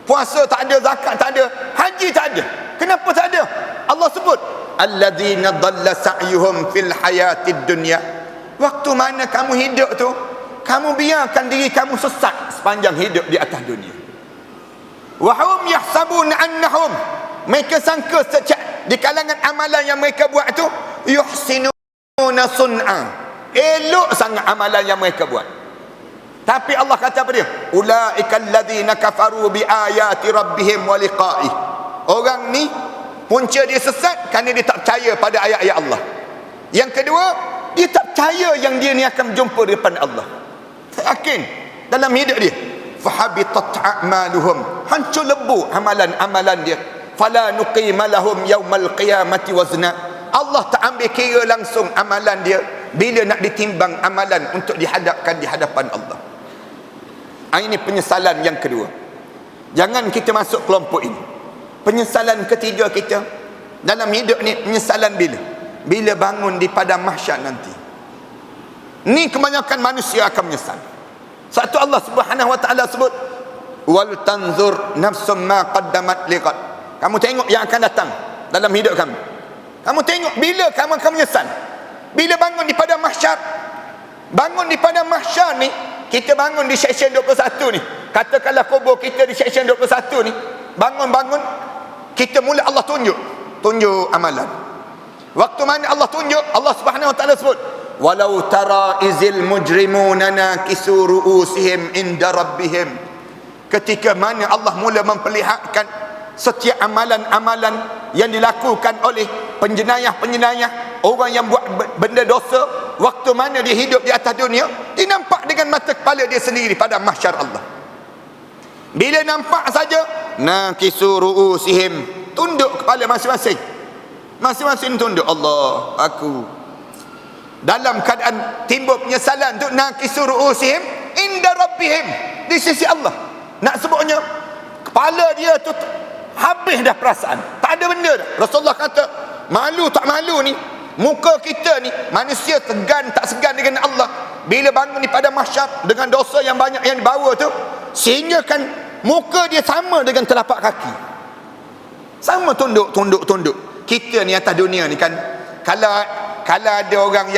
Puasa tak ada, zakat tak ada, haji tak ada. Kenapa tak ada? Allah sebut alladzina dhalla sa'yuhum fil hayatid dunya. Waktu mana kamu hidup tu, kamu biarkan diri kamu sesat sepanjang hidup di atas dunia. Wa hum yahsabuna annahum, mereka sangka di kalangan amalan yang mereka buat tu yuhsinuna sun'a, elok sangat amalan yang mereka buat. Tapi Allah kata apa dia? Ulaikal ladzina kafaru bi ayati rabbihim wa liqa'ih. Orang ni punca dia sesat kerana dia tak percaya pada ayat-ayat Allah. Yang kedua, dia tak percaya yang dia ni akan berjumpa di depan Allah. Tak yakin dalam hidup dia. Fahabitat a'maluhum, hancur lebur amalan-amalan dia. Fala nuqima lahum yaumal qiyamati wazna. Allah tak ambil kira langsung amalan dia bila nak ditimbang amalan untuk dihadapkan di hadapan Allah. Ini penyesalan yang kedua. Jangan kita masuk kelompok ini. Penyesalan ketiga kita dalam hidup ni, penyesalan bila? Bila bangun di padang mahsyar nanti. Ni kebanyakan manusia akan menyesal. Satu Allah Subhanahu wa taala sebut, wal tanzur nafsum ma qaddamat liqad. Kamu tengok yang akan datang dalam hidup kamu. Kamu tengok bila kamu akan menyesal. Bila bangun di padang mahsyar. Bangun di padang mahsyar ni, kita bangun di seksyen 21 ni. Katakanlah kubur kita di seksyen 21 ni. Bangun-bangun, kita mula Allah tunjuk amalan. Waktu mana Allah tunjuk, Allah Subhanahu wa taala sebut, walau tara izil mujrimuna nakisu ru'usihim inda rabbihim. Ketika mana Allah mula memperlihatkan setiap amalan-amalan yang dilakukan oleh penjenayah-penjenayah, orang yang buat benda dosa, waktu mana dia hidup di atas dunia, dia nampak dengan mata kepala dia sendiri pada mahsyar Allah. Bila nampak saja, nakisu ru'usihim, tunduk kepala masing-masing. Masing-masing tunduk, Allah, aku. Dalam keadaan timbul penyesalan tu, nakisu ru'usihim inda rabbihim, di sisi Allah. Nak sebutnya, kepala dia tu habis dah perasaan, tak ada benda dah. Rasulullah kata, malu tak malu ni, muka kita ni, manusia segan tak segan dengan Allah, bila bangun ni pada mahsyar dengan dosa yang banyak yang dibawa tu, sehingga kan muka dia sama dengan telapak kaki, sama tunduk. Kita ni atas dunia ni kan, kalau ada orang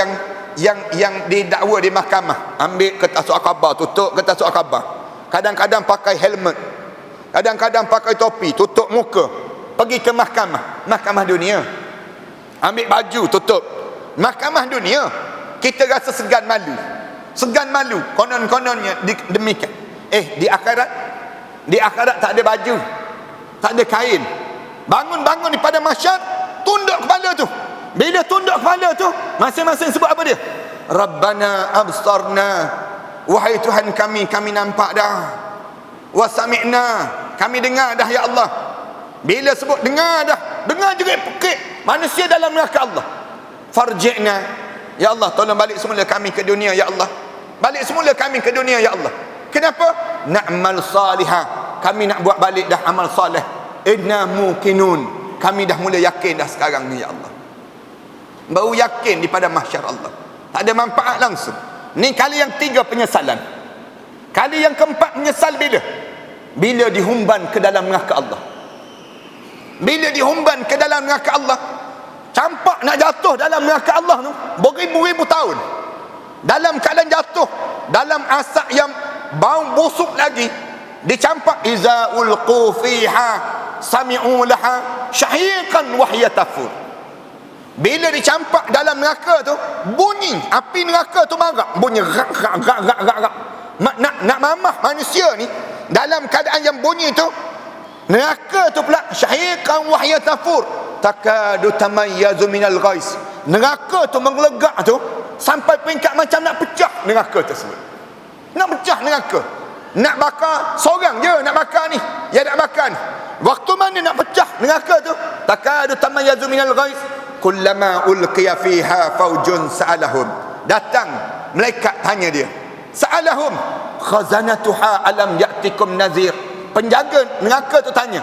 yang didakwa di mahkamah, ambil kertas surat khabar, tutup kertas surat khabar, kadang-kadang pakai helmet, kadang-kadang pakai topi, tutup muka, pergi ke mahkamah dunia, ambil baju tutup, mahkamah dunia, kita rasa segan malu, konon-kononnya demikian. Di akhirat tak ada baju, tak ada kain. Bangun di pada mahsyar, tunduk kepala tu. Bila tunduk kepala tu, masing-masing sebut apa dia? Rabbana absarna, wahai Tuhan kami nampak dah. Wa sami'na, kami dengar dah ya Allah. Bila sebut dengar juga pekik manusia dalam neraka Allah. Farji'na, ya Allah, tolong balik semula kami ke dunia ya Allah. Balik semula kami ke dunia ya Allah. Kenapa? Na'mal salihah, kami nak buat balik dah amal salih. Inna muqinun, kami dah mula yakin dah sekarang ni ya Allah. Baru yakin di pada mahsyar Allah, tak ada manfaat langsung. Ni kali yang tiga penyesalan. Kali yang keempat menyesal bila dihumban ke dalam neraka Allah. Bila dihumban ke dalam neraka Allah, campak nak jatuh dalam neraka Allah tu beribu-ribu tahun, dalam keadaan jatuh dalam asap yang bau busuk lagi, dicampak. Iza ulqu fiha sami'u laha syahiqan wa hiya tafur. Bila dicampak dalam neraka tu, bunyi api neraka tu marah, bunyi rak. Nak mamah manusia ni dalam keadaan yang bunyi tu. Neraka tu pula syahiqan wa hiya tafur, takadu tamayyazu minal ghais. Neraka tu menggelegak tu sampai peringkat macam nak pecah neraka tersebut. Nak pecah neraka, nak bakar seorang je, nak bakar ni, ya nak bakar ni. Waktu mana nak pecah neraka tu, takadu tamayyazu minal ghais, kullama ulqiya fiha faujun sa'alahum. Datang malaikat tanya dia, sa'alahum khazanatuha alam ya'tikum nazir. Penjaga neraka tu tanya,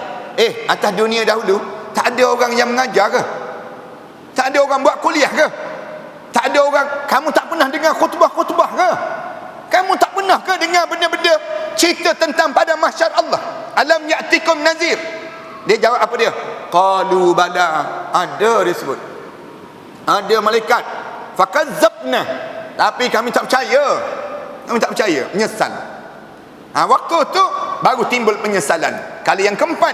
atas dunia dahulu tak ada orang yang mengajar ke? Tak ada orang buat kuliah ke? Tak ada orang, kamu tak pernah dengar khutbah-khutbah ke? Kamu tak pernah ke dengar benda-benda cerita tentang pada mahsyar Allah? Alam ya'tikum nazir. Dia jawab apa dia? qalu bala, ada disebut, ada malaikat. Fakazzabna, tapi kami tak percaya, menyesal. Waktu tu baru timbul penyesalan. Kali yang keempat,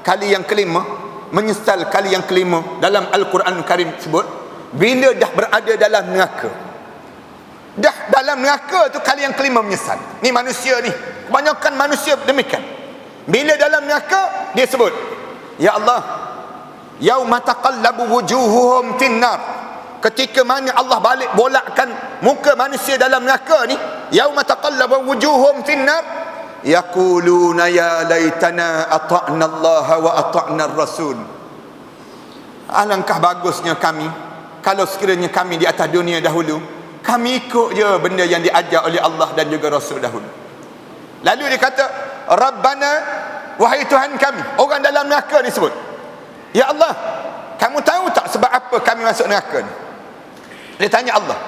kali yang kelima, menyesal kali yang kelima dalam Al-Quran Karim sebut, bila dah berada dalam neraka. Dah dalam neraka tu kali yang kelima menyesal. Ni manusia ni, kebanyakan manusia demikian. Bila dalam neraka dia sebut, ya Allah, yauma taqallabu wujuhuhum finnar, ketika mana Allah balik bolakkan muka manusia dalam neraka ni, yauma taqallabu wujuhum finnar, yaquluna ya laitana ata'na Allah wa ata'na ar-rasul. Alangkah bagusnya kami kalau sekiranya kami di atas dunia dahulu, kami ikut je benda yang diajar oleh Allah dan juga Rasul dahulu. Lalu dia kata, Rabbana, wahai Tuhan kami. Orang dalam neraka ni sebut, ya Allah, kamu tahu tak sebab apa kami masuk neraka ni? Dia tanya Allah,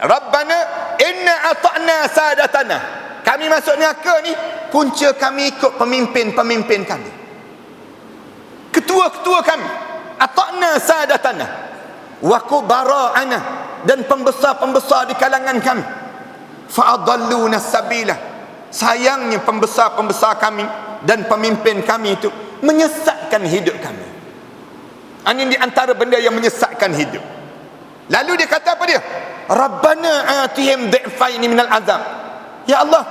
Rabbana inna ata'na sadatana, kami masuk neraka ni punca kami ikut pemimpin-pemimpin kami, ketua-ketua kami. Ata'na sadatana wa kubara'ana, dan pembesar-pembesar di kalangan kami. Fa'adalluna sabila, sayangnya pembesar-pembesar kami dan pemimpin kami itu menyesatkan hidup kami. Ini di antara benda yang menyesatkan hidup. Lalu dia kata apa dia? Rabbana atihim dhi'faini minal azab, ya Allah,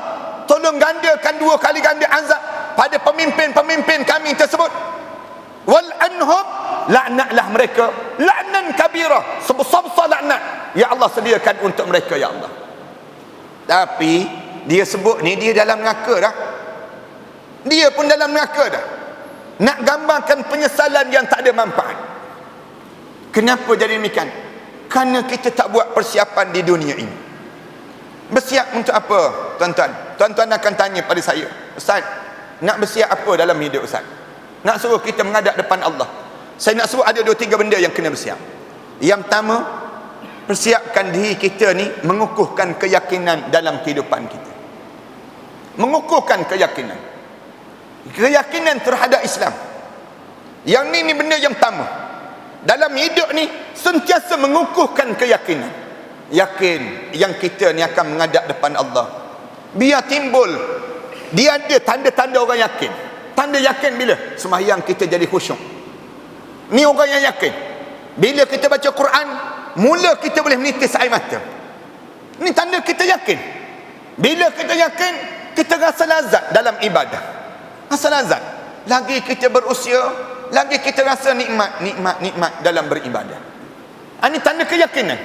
tolong gandakan 2 kali ganda azab pada pemimpin-pemimpin kami tersebut. Wal anhum, laknatlah mereka laknan kabira, sebesar-besar laknat, ya Allah, sediakan untuk mereka, ya Allah. Tapi dia sebut ni dia dalam neraka dah. Dia pun dalam neraka dah. Nak gambarkan penyesalan yang tak ada manfaat. Kenapa jadi demikian? Kerana kita tak buat persiapan di dunia ini. Bersiap untuk apa, tuan-tuan? Tuan-tuan akan tanya pada saya, Ustaz, nak bersiap apa dalam hidup Ustaz? Nak suruh kita menghadap depan Allah. Saya nak suruh ada 2-3 benda yang kena bersiap. Yang pertama, persiapkan diri kita ni mengukuhkan keyakinan dalam kehidupan kita. Mengukuhkan keyakinan terhadap Islam. Yang ni benda yang pertama. Dalam hidup ni sentiasa mengukuhkan keyakinan. Yakin yang kita ni akan menghadap depan Allah. Biar timbul, dia ada tanda-tanda orang yakin. Tanda yakin bila? Sembahyang kita jadi khusyuk. Ni orang yang yakin. Bila kita baca Quran, mula kita boleh menitis air mata. Ni tanda kita yakin. Bila kita yakin, kita rasa lazat dalam ibadah. Rasa lazat. Lagi kita berusia, lagi kita rasa nikmat dalam beribadah. Ini tanda keyakinan.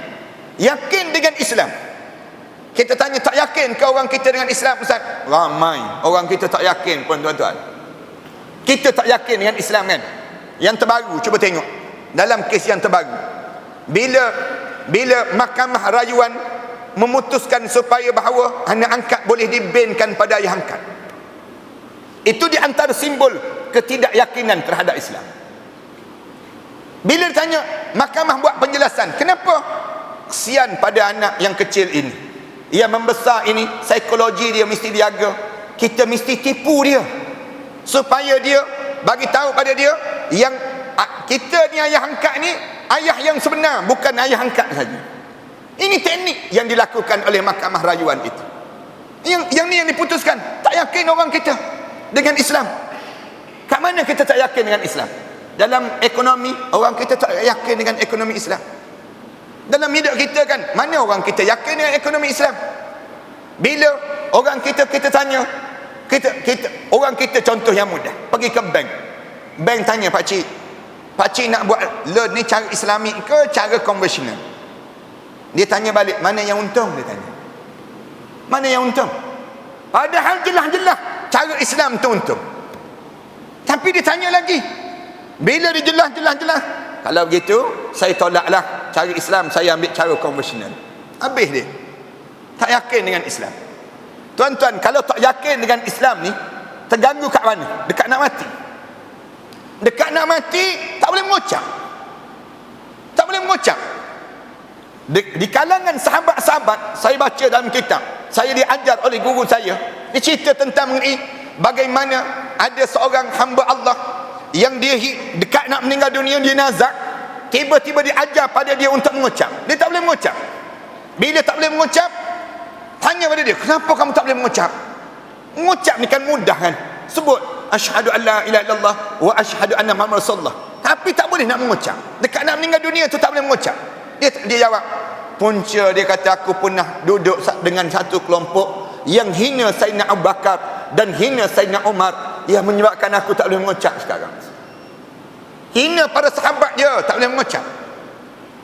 Yakin dengan Islam. Kita tanya, tak yakin ke orang kita dengan Islam, Ustaz? Ramai orang kita tak yakin pun, tuan-tuan. Kita tak yakin dengan Islam kan? Yang terbaru, cuba tengok dalam kes yang terbaru, bila Mahkamah Rayuan memutuskan supaya bahawa anak angkat boleh dibankan pada ayah angkat. Itu di antara simbol ketidakyakinan terhadap Islam. Bila ditanya, mahkamah buat penjelasan, kenapa? Kesian pada anak yang kecil ini, yang membesar ini, psikologi dia mesti dijaga. Kita mesti tipu dia supaya dia bagi tahu pada dia yang kita ni ayah angkat ni ayah yang sebenar, bukan ayah angkat saja. Ini teknik yang dilakukan oleh Mahkamah Rayuan itu. Yang ni yang diputuskan. Tak yakin orang kita dengan Islam. Kat mana kita tak yakin dengan Islam? Dalam ekonomi, orang kita tak yakin dengan ekonomi Islam. Dalam hidup kita kan, mana orang kita yakin dengan ekonomi Islam? Bila orang kita tanya, orang kita contoh yang mudah, pergi ke bank tanya pakcik nak buat loan ni cara Islamik ke cara konvensional? Dia tanya balik, mana yang untung? Dia tanya, mana yang untung? Padahal jelas-jelas cara Islam tu untung. Tapi dia tanya lagi, bila dia jelas, kalau begitu saya tolaklah cara Islam, saya ambil cara konvensional. Habis dia tak yakin dengan Islam. Tuan-tuan, kalau tak yakin dengan Islam ni, terganggu kat mana? Dekat nak mati. Dekat nak mati, tak boleh mengucap. Tak boleh mengucap. Di kalangan sahabat-sahabat, saya baca dalam kitab, saya diajar oleh guru saya, dia cerita tentang mengenai bagaimana ada seorang hamba Allah yang dia dekat nak meninggal dunia, dia nazak, tiba-tiba diajar pada dia untuk mengucap. Dia tak boleh mengucap. Bila tak boleh mengucap, tanya pada dia, kenapa kamu tak boleh mengucap? Mengucap ni kan mudah kan, sebut asyhadu an la ilaha illallah wa asyhadu anna muhammadar rasulullah, tapi tak boleh nak mengucap. Dekat nak meninggal dunia tu tak boleh mengucap. Dia jawab, punca dia kata, aku pernah duduk dengan satu kelompok yang hina Sayyidina Abu Bakar dan hina Sayyidina Umar, yang menyebabkan aku tak boleh mengucap sekarang. Hina para sahabat dia, tak boleh mengucap.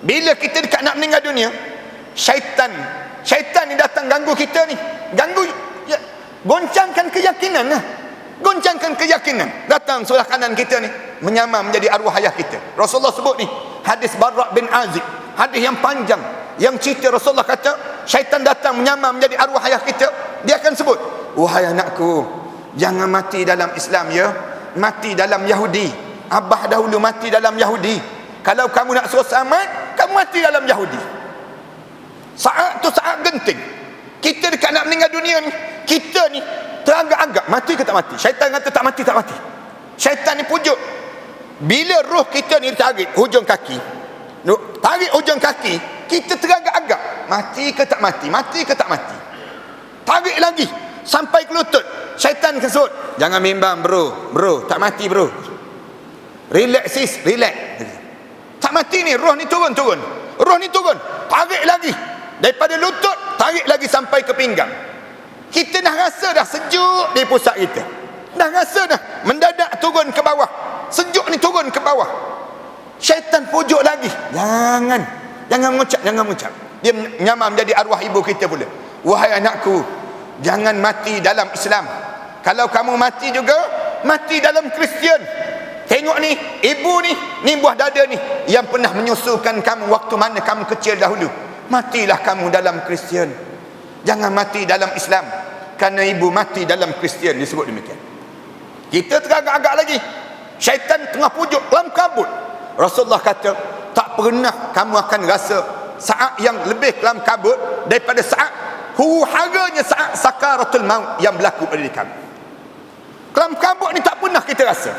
Bila kita dekat nak meninggal dunia, syaitan ni datang ganggu kita ni, ganggu ya, goncangkan keyakinan lah. Goncangkan keyakinan. Datang sebelah kanan kita ni, menyamar menjadi arwah ayah kita. Rasulullah sebut ni, hadis Barra' bin Azib, hadis yang panjang, yang cerita Rasulullah kata, syaitan datang menyamar menjadi arwah ayah kita. Dia akan sebut, wahai anakku, jangan mati dalam Islam ya, mati dalam Yahudi. Abah dahulu mati dalam Yahudi. Kalau kamu nak suruh selamat, kamu mati dalam Yahudi. Saat tu saat genting. Kita dekat nak meninggal dunia ni, kita ni teragak-agak mati ke tak mati. Syaitan kata tak mati, tak mati. Syaitan ni pujuk. Bila roh kita ni tarik hujung kaki, tarik hujung kaki, kita teragak-agak mati ke tak mati, mati ke tak mati. Tarik lagi sampai ke lutut. Syaitan kesut, jangan bimbang bro, tak mati bro, relax sis, relax. Tak mati ni, roh ni turun, roh ni turun. Tarik lagi daripada lutut, tarik lagi sampai ke pinggang. Kita dah rasa dah sejuk di pusat kita, dah rasa dah mendadak turun ke bawah, sejuk ni turun ke bawah. Syaitan pujuk lagi, jangan mengucap. Dia menyamar menjadi arwah ibu kita pula. Wahai anakku, jangan mati dalam Islam. Kalau kamu mati juga, mati dalam Kristian. Tengok ni, ibu ni buah dada ni yang pernah menyusukan kamu waktu mana kamu kecil dahulu. Matilah kamu dalam Kristian. Jangan mati dalam Islam, kerana ibu mati dalam Kristian, disebut demikian. Kita teragak-agak lagi, syaitan tengah pujuk dalam kabut. Rasulullah kata, tak pernah kamu akan rasa saat yang lebih kelam kabut daripada saat huru-haranya saat sakaratul maut yang berlaku pada diri kamu. Kelam kabut ni tak pernah kita rasa.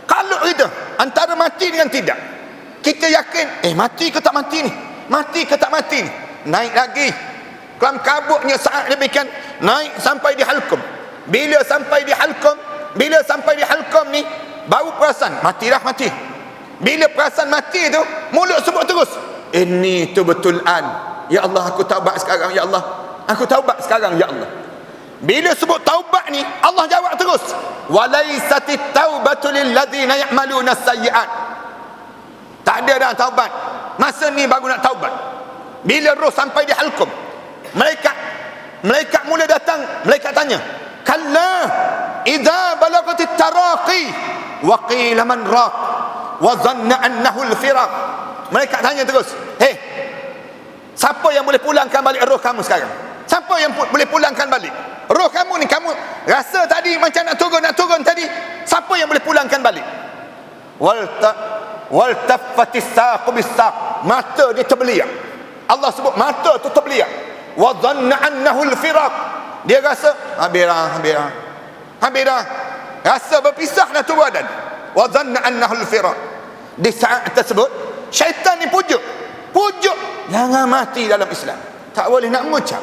Kalau kita antara mati dengan tidak, kita yakin mati ke tak mati ni, mati ke tak mati ni, naik lagi kelam kabutnya saat demikian, naik sampai di halqum. Bila sampai di halqum ni baru perasan mati dah, mati. Bila perasan mati tu, mulut sebut terus, ini tu betul an, ya Allah aku taubat sekarang, ya Allah aku taubat sekarang, ya Allah. Bila sebut taubat ni, Allah jawab terus, walaisatit taubatu lil ladzina ya'maluna sayyi'at. Tak ada dah taubat, masa ni baru nak taubat. Bila roh sampai di halqum, malaikat mula datang, malaikat tanya, kalla idza balagatit taraqi wa qila man raq wa dhanna annahu al-firaq. Malaikat tanya terus, siapa yang boleh pulangkan balik roh kamu sekarang? Siapa yang boleh pulangkan balik roh kamu ni? Kamu rasa tadi macam nak turun tadi, siapa yang boleh pulangkan balik? Wal taffatis saqu bis saq, mata dia terbeliak. Allah sebut mata tu terbeliak. Wa dhanna annahu al-firaq, dia rasa habis dah, rasa berpisah dah tu badan. Wa dhanna annahu al-firaq. Di saat tersebut syaitan ni pujuk, jangan mati dalam Islam, tak boleh nak mengucap.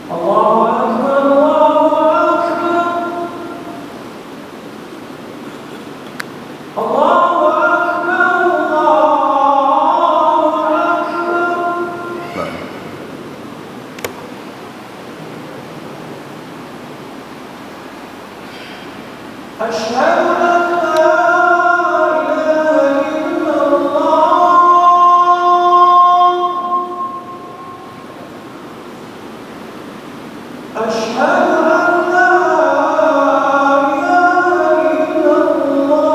Allahu Akbar, Allahu Akbar, Allahu Akbar. Asyhadu an la ilaha illallah. Asyhadu an la ilaha illallah.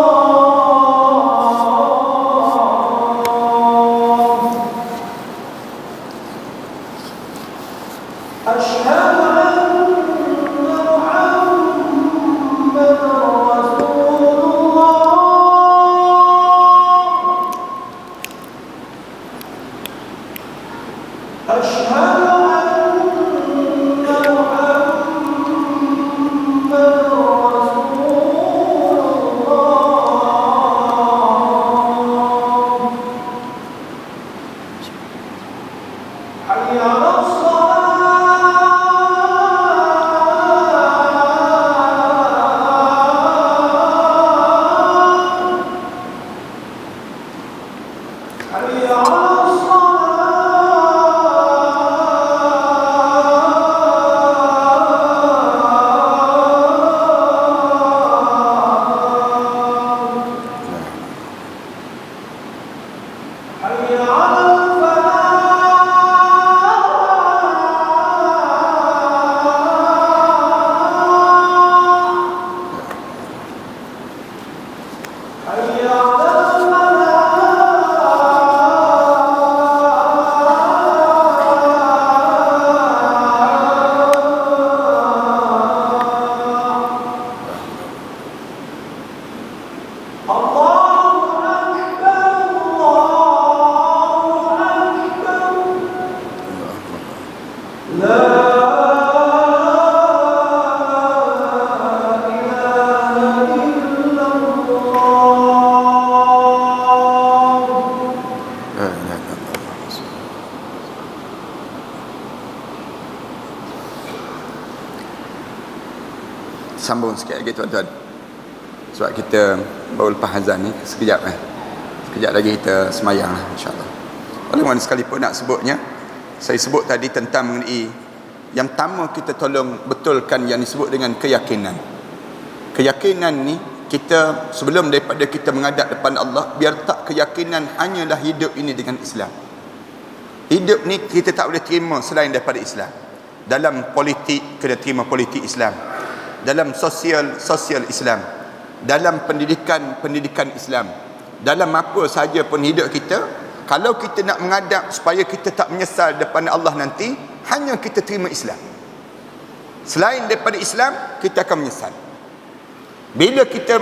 Asyhadu anna Muhammadar Rasulullah. Sambung sikit lagi tuan-tuan, sebab kita baru lepas azan ni sekejap sekejap lagi kita semayang lah, insyaAllah. Oleh mana sekalipun nak sebutnya, saya sebut tadi tentang mengenai yang pertama, kita tolong betulkan yang disebut dengan keyakinan. Keyakinan ni kita, sebelum daripada kita menghadap depan Allah, biar tak keyakinan hanyalah hidup ini dengan Islam. Hidup ni kita tak boleh terima selain daripada Islam. Dalam politik, kena terima politik Islam. Dalam sosial Islam. Dalam pendidikan Islam. Dalam apa sahaja pun hidup kita, kalau kita nak menghadap supaya kita tak menyesal depan Allah nanti, hanya kita terima Islam. Selain daripada Islam, kita akan menyesal. Bila kita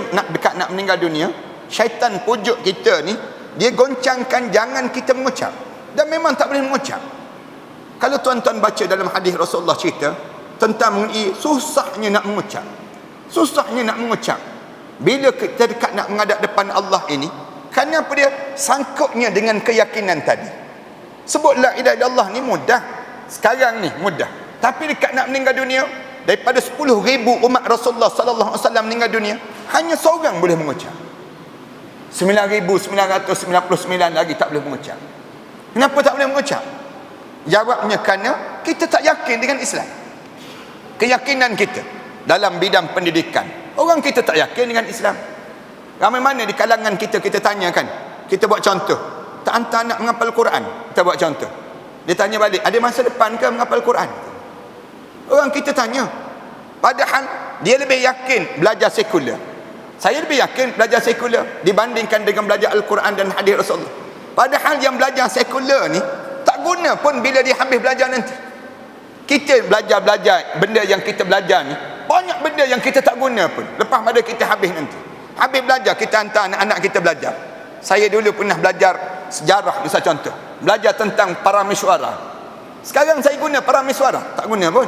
nak meninggal dunia, syaitan pujuk kita ni, dia goncangkan jangan kita mengucap. Dan memang tak boleh mengucap. Kalau tuan-tuan baca dalam hadis Rasulullah cerita tentang mengenai susahnya nak mengucap. Susahnya nak mengucap. Bila kita dekat nak menghadap depan Allah ini, kerana apa dia? Sangkutnya dengan keyakinan tadi. Sebut la ilaha illallah ni mudah. Sekarang ni mudah. Tapi dekat nak meninggal dunia, daripada 10,000 umat Rasulullah sallallahu alaihi wasallam meninggal dunia, hanya seorang boleh mengucap. 9,999 lagi tak boleh mengucap. Kenapa tak boleh mengucap? Jawabnya kerana kita tak yakin dengan Islam. Keyakinan kita dalam bidang pendidikan, orang kita tak yakin dengan Islam. Ramai mana di kalangan kita tanyakan, kita buat contoh, tak hantar anak menghafal Quran, kita buat contoh, dia tanya balik, ada masa depan ke menghafal Quran? Orang kita tanya, padahal dia lebih yakin belajar sekular. Saya lebih yakin belajar sekular dibandingkan dengan belajar Al-Quran dan hadis Rasulullah. Padahal yang belajar sekular ni tak guna pun bila dia habis belajar nanti. Kita belajar benda yang kita belajar ni, banyak benda yang kita tak guna pun lepas pada kita habis nanti. Habis belajar, kita hantar anak-anak kita belajar. Saya dulu pernah belajar sejarah, misal contoh, belajar tentang parameswara. Sekarang saya guna parameswara? Tak guna pun.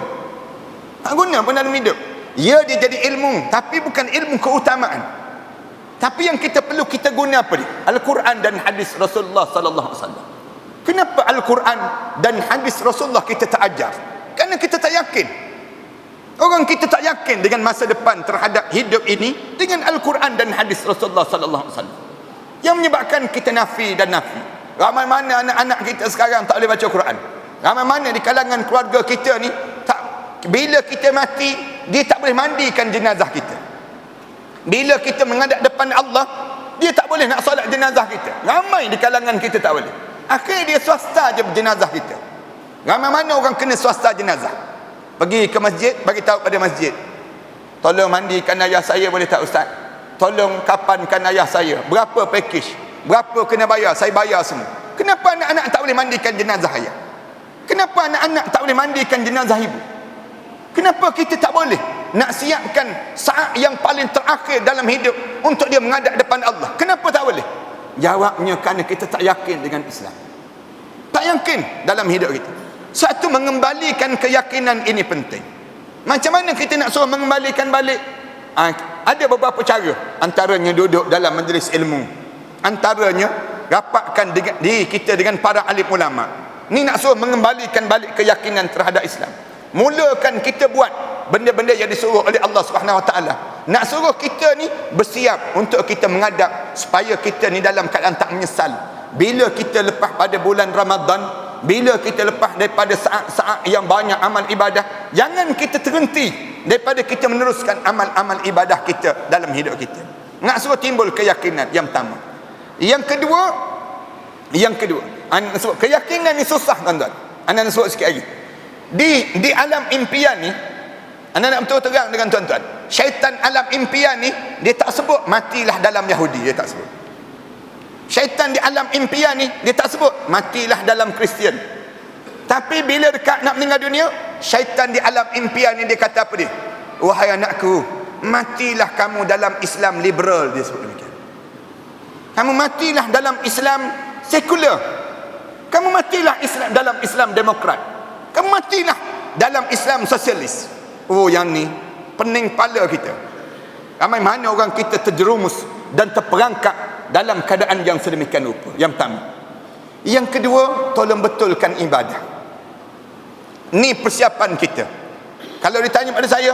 Tak guna pun dalam hidup. Ya, dia jadi ilmu, tapi bukan ilmu keutamaan. Tapi yang kita perlu kita guna apa ni? Al-Quran dan hadis Rasulullah sallallahu alaihi wasallam. Kenapa Al-Quran dan hadis Rasulullah kita tak ajar? Kerana kita tak yakin. Orang kita tak yakin dengan masa depan terhadap hidup ini dengan Al-Quran dan hadis Rasulullah sallallahu alaihi wasallam. Yang menyebabkan kita nafi dan nafi. Ramai mana anak-anak kita sekarang tak boleh baca Quran. Ramai mana di kalangan keluarga kita ni tak, bila kita mati, dia tak boleh mandikan jenazah kita. Bila kita menghadap depan Allah, dia tak boleh nak solat jenazah kita. Ramai di kalangan kita tak boleh. Akhirnya dia swasta je jenazah kita. Ramai mana orang kena swasta jenazah. Pergi ke masjid, bagi tahu pada masjid, tolong mandikan ayah saya, boleh tak ustaz? Tolong kapankan ayah saya. Berapa package? Berapa kena bayar? Saya bayar semua. Kenapa anak-anak tak boleh mandikan jenazah ayah? Kenapa anak-anak tak boleh mandikan jenazah ibu? Kenapa kita tak boleh nak siapkan saat yang paling terakhir dalam hidup untuk dia menghadap depan Allah? Kenapa tak boleh? Jawabnya kerana kita tak yakin dengan Islam. Tak yakin dalam hidup kita. Satu, mengembalikan keyakinan ini penting. Macam mana kita nak suruh mengembalikan balik? Ada beberapa cara. Antaranya duduk dalam majlis ilmu. Antaranya rapatkan diri kita dengan para alim ulama. Ni nak suruh mengembalikan balik keyakinan terhadap Islam. Mulakan kita buat benda-benda yang disuruh oleh Allah Subhanahu Wa Taala. Nak suruh kita ni bersiap untuk kita menghadap, supaya kita ni dalam keadaan tak menyesal. Bila kita lepas pada bulan Ramadan, bila kita lepas daripada saat-saat yang banyak amal ibadah, jangan kita terhenti daripada kita meneruskan amal-amal ibadah kita dalam hidup kita. Nak suruh timbul keyakinan yang pertama. Yang kedua, anda sebut keyakinan ni susah tuan-tuan. Anda nak sebut sikit lagi. Di alam impian ni, anda nak betul terang dengan tuan-tuan, syaitan alam impian ni, dia tak sebut matilah dalam Yahudi, dia tak sebut. Syaitan di alam impian ni, dia tak sebut matilah dalam Kristian. Tapi bila dekat nak meninggal dunia, syaitan di alam impian ni dia kata apa dia? Wahai anakku, matilah kamu dalam Islam liberal, dia sebut demikian. Kamu matilah dalam Islam sekular. Kamu matilah dalam Islam demokrat. Kamu matilah dalam Islam sosialis. Oh, yang ni pening kepala kita. Ramai mana orang kita terjerumus dan terperangkap dalam keadaan yang sedemikian rupa. Yang pertama. Yang kedua, tolong betulkan ibadah. Ni persiapan kita. Kalau ditanya pada saya,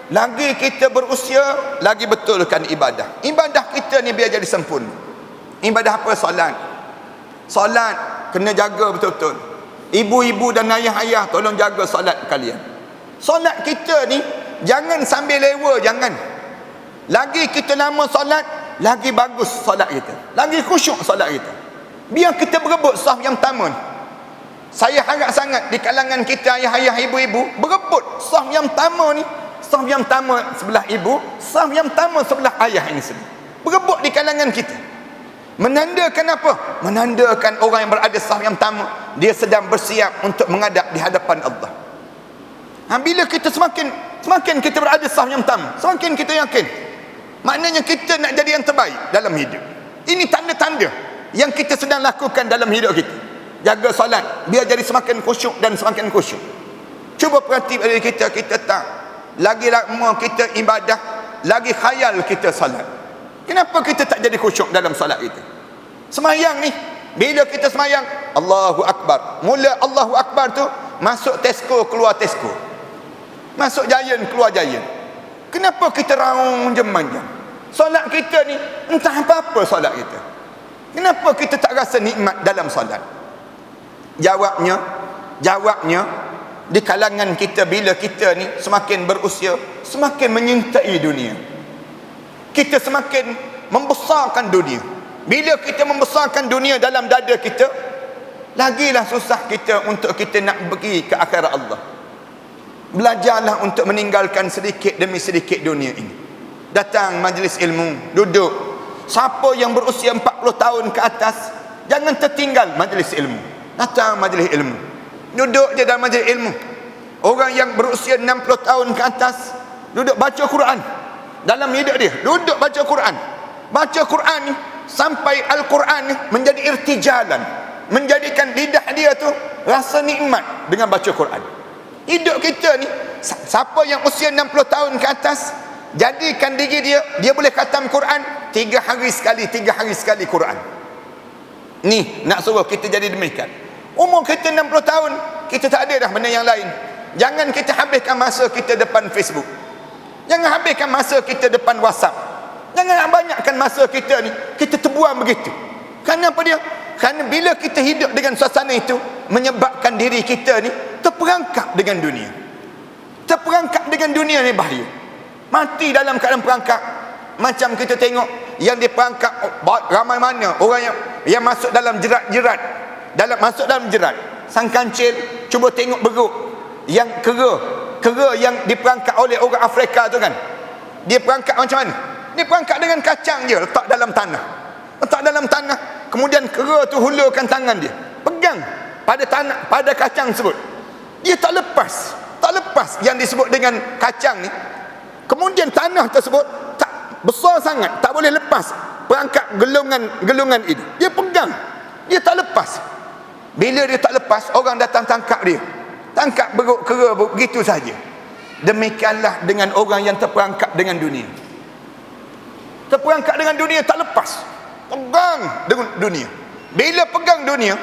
lagi kita berusia, lagi betulkan ibadah. Ibadah kita ni biar jadi sempurna. Ibadah apa? Solat. Solat kena jaga betul-betul. Ibu-ibu dan ayah-ayah, tolong jaga solat kalian. Solat kita ni jangan sambil lewa, jangan. Lagi kita lama solat, lagi bagus solat kita, lagi khusyuk solat kita. Biar kita berebut saf yang pertama ni. Saya harap sangat di kalangan kita ayah-ayah, ibu-ibu berebut saf yang pertama ni. Saf yang pertama sebelah ibu, saf yang pertama sebelah ayah ini sendiri. Berebut di kalangan kita. Menandakan apa? Menandakan orang yang berada saf yang pertama, dia sedang bersiap untuk menghadap di hadapan Allah. Bila kita semakin kita berada saf yang pertama, semakin kita yakin, maknanya kita nak jadi yang terbaik dalam hidup. Ini tanda-tanda yang kita sedang lakukan dalam hidup kita. Jaga solat biar jadi semakin khusyuk dan semakin khusyuk. Cuba perhati pada diri kita, kita tak lagi lama kita ibadah, lagi khayal kita solat. Kenapa kita tak jadi khusyuk dalam solat kita? Semayang ni, bila kita semayang, Allahu Akbar, mula Allahu Akbar tu, masuk Tesco keluar Tesco, masuk Giant keluar Giant. Kenapa kita raung jam-jam? Solat kita ni entah apa-apa solat kita. Kenapa kita tak rasa nikmat dalam solat? Jawabnya di kalangan kita, bila kita ni semakin berusia, semakin menyintai dunia. Kita semakin membesarkan dunia. Bila kita membesarkan dunia dalam dada kita, lagilah susah kita untuk kita nak pergi ke akhirat Allah. Belajarlah untuk meninggalkan sedikit demi sedikit dunia ini. Datang majlis ilmu, duduk. Siapa yang berusia 40 tahun ke atas, jangan tertinggal majlis ilmu. Datang majlis ilmu, duduk je dalam majlis ilmu. Orang yang berusia 60 tahun ke atas, duduk baca Quran. Dalam hidup dia, duduk baca Quran. Baca Quran ni, sampai Al-Quran ni menjadi irtijalan, menjadikan lidah dia tu rasa nikmat dengan baca Quran. Hidup kita ni, siapa yang usia 60 tahun ke atas, jadikan diri dia boleh khatam Quran 3 hari sekali Quran. Ni nak suruh kita jadi demikian. Umur kita 60 tahun, kita tak ada dah benda yang lain. Jangan kita habiskan masa kita depan Facebook. Jangan habiskan masa kita depan WhatsApp. Jangan banyakkan masa kita ni kita terbuang begitu. Kerana apa dia? Kerana bila kita hidup dengan suasana itu, menyebabkan diri kita ni terperangkap dengan dunia. Terperangkap dengan dunia ni bahaya. Mati dalam keadaan perangkap. Macam kita tengok yang diperangkap ramai mana orang yang masuk dalam jerat-jerat, masuk dalam jerat. Sang kancil, cuba tengok beruk yang kera yang diperangkap oleh orang Afrika tu kan. Dia perangkap macam mana? Dia perangkap dengan kacang je, letak dalam tanah. Kemudian kera tu hulurkan tangan dia, pegang pada tanah, pada kacang tersebut. Dia tak lepas yang disebut dengan kacang ni. Kemudian tanah tersebut tak besar sangat, tak boleh lepas perangkap gelungan ini. Dia pegang, dia tak lepas. Bila dia tak lepas, orang datang tangkap dia. Tangkap beruk kera begitu saja. Demikianlah dengan orang yang terperangkap dengan dunia. Terperangkap dengan dunia, tak lepas. Pegang dengan dunia. Bila pegang dunia,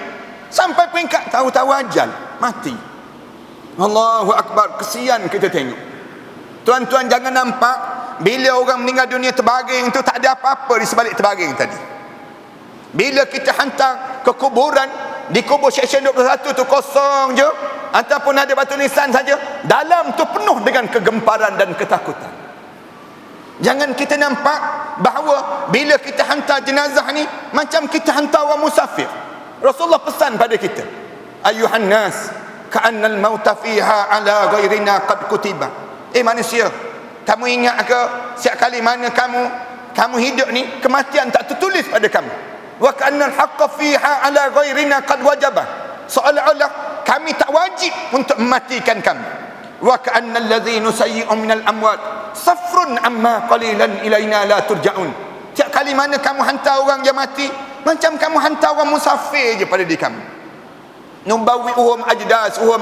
sampai peringkat tahu-tahu ajal, mati. Allahu Akbar, kesian kita tengok. Tuan-tuan jangan nampak bila orang meninggal dunia terbaring tu tak ada apa-apa di sebalik terbaring tadi. Bila kita hantar ke kuburan, di kubur seksyen 21 tu kosong je, ataupun ada batu nisan saja, dalam tu penuh dengan kegemparan dan ketakutan. Jangan kita nampak bahawa bila kita hantar jenazah ni macam kita hantar orang musafir. Rasulullah pesan pada kita, ayuhan nas ka'annal mauta fiha ala ghairina qad kutiba. Manusia, kamu ingat ke setiap kali mana kamu hidup ni, kematian tak tertulis pada kamu. Wa ka'annal haqqa fiha ala ghairina qad wajaba. Seolah-olah kami tak wajib untuk mematikan kamu. Wa ka'annal ladzi nusayyi'u minal amwat safrun amma qalilan ilaina la turja'un. Setiap kali mana kamu hantar orang yang mati, macam kamu hantar orang musafir je pada diri kamu. Nubawi'uhum ajdasuhum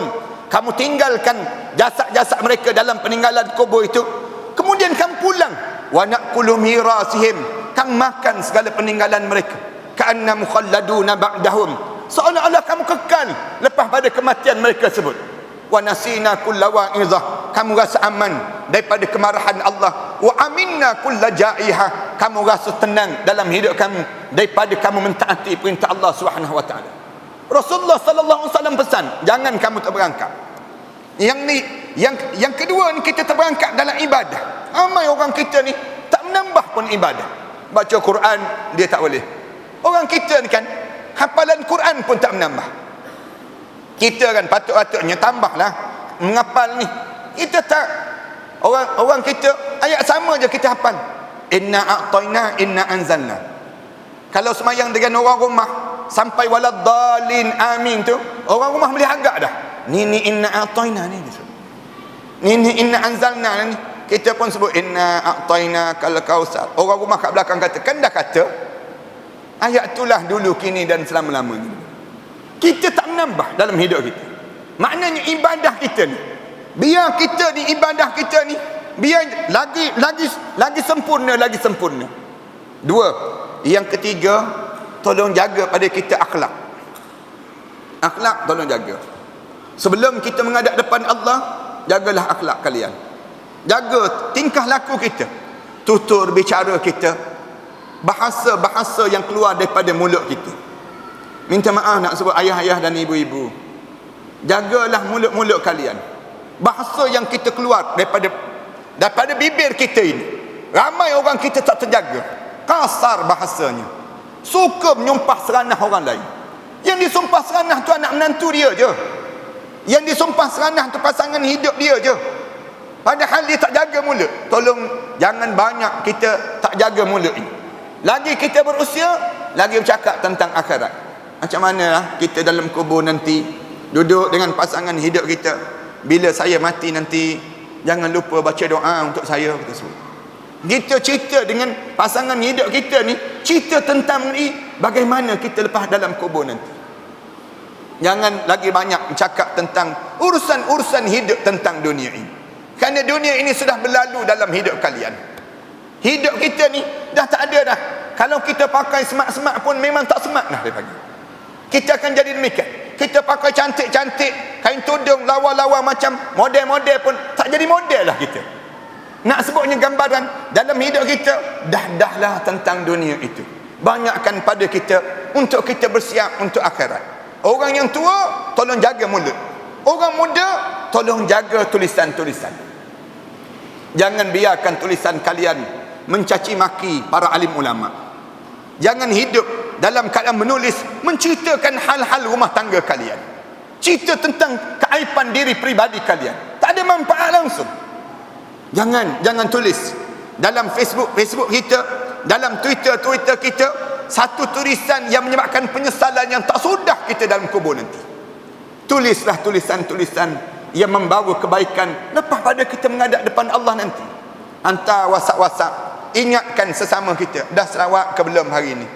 kamu tinggalkan jasad-jasad mereka dalam peninggalan kubur itu, kemudian kamu pulang, wa naqulu mirasihim, kamu makan segala peninggalan mereka, ka'anna mukhalladuna ba'dahum, seolah-olah kamu kekal lepas pada kematian mereka sebut. Wa nasina kulla wa'izah, kamu rasa aman daripada kemarahan Allah. Wa aminna kulla ja'ihah, kamu rasa tenang dalam hidup kamu daripada kamu mentaati perintah Allah Subhanahu wa taala. Rasulullah sallallahu alaihi wasallam pesan, jangan kamu terberangkap. Yang ni, yang kedua ni, kita terberangkap dalam ibadah. Ramai orang kita ni tak menambah pun ibadah. Baca Quran dia tak boleh. Orang kita ni kan hafalan Quran pun tak menambah. Kita kan patut-patutnya tambahlah menghafal ni. Kita tak. Orang kita ayat sama je kita hafal. Inna a'tayna, inna anzalna. Kalau semayang dengan orang rumah sampai waladdallin amin tu, orang rumah boleh agak dah. Ni inna a'tayna ni disebut. Ni inna anzalna ni. Kita pun sebut inna a'tayna kal kausar. Orang rumah kat belakang kata, kan dah kata ayat itulah dulu, kini dan selama-lamanya. Kita tak menambah dalam hidup kita. Maknanya ibadah kita ni, biar kita di ibadah kita ni, biar lagi sempurna, lagi sempurna. Dua. Yang ketiga, tolong jaga pada kita akhlak. Akhlak tolong jaga. Sebelum kita menghadap depan Allah, jagalah akhlak kalian. Jaga tingkah laku kita, tutur bicara kita, bahasa-bahasa yang keluar daripada mulut kita. Minta maaf nak sebut ayah-ayah dan ibu-ibu, jagalah mulut-mulut kalian. Bahasa yang kita keluar daripada bibir kita ini, ramai orang kita tak terjaga. Kasar bahasanya, suka menyumpah seranah orang lain. Yang disumpah seranah tu anak menantu dia je, yang disumpah seranah tu pasangan hidup dia je, padahal dia tak jaga mulut. Tolong jangan banyak kita tak jaga mulut ini. Lagi kita berusia, lagi bercakap tentang akhirat. Macam mana lah kita dalam kubur nanti, duduk dengan pasangan hidup kita, bila saya mati nanti jangan lupa baca doa untuk saya, kita sebut. Kita cerita dengan pasangan hidup kita ni, cerita tentang ni, bagaimana kita lepas dalam kubur nanti. Jangan lagi banyak bercakap tentang urusan-urusan hidup tentang dunia ini, kerana dunia ini sudah berlalu dalam hidup kalian. Hidup kita ni dah tak ada dah. Kalau kita pakai semak-semak pun memang tak semak dah dari pagi. Kita akan jadi demikian. Kita pakai cantik-cantik, kain tudung lawa-lawa macam model-model pun tak jadi model lah kita. Nak sebutnya gambaran dalam hidup kita, dah-dahlah tentang dunia itu. Banyakkan pada kita untuk kita bersiap untuk akhirat. Orang yang tua, tolong jaga mulut. Orang muda, tolong jaga tulisan-tulisan. Jangan biarkan tulisan kalian mencaci maki para alim ulama. Jangan hidup dalam keadaan menulis menceritakan hal-hal rumah tangga kalian, cerita tentang keaiban diri peribadi kalian, tak ada manfaat langsung. Jangan tulis dalam Facebook kita, dalam Twitter kita, satu tulisan yang menyebabkan penyesalan yang tak sudah kita dalam kubur nanti. Tulislah tulisan-tulisan yang membawa kebaikan lepas pada kita menghadap depan Allah nanti. Hantar WhatsApp, ingatkan sesama kita, dah Sarawak ke belum hari ini.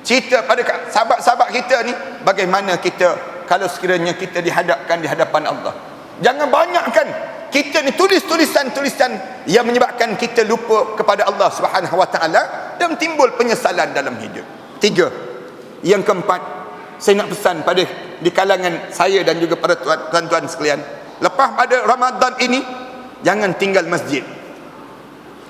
Cerita pada sahabat-sahabat kita ni, bagaimana kita kalau sekiranya kita dihadapkan di hadapan Allah. Jangan banyakkan kita ni tulis tulisan-tulisan yang menyebabkan kita lupa kepada Allah Subhanahu wa taala dan timbul penyesalan dalam hidup. Tiga. Yang keempat, saya nak pesan pada di kalangan saya dan juga para tuan-tuan sekalian, lepas pada Ramadan ini, jangan tinggal masjid.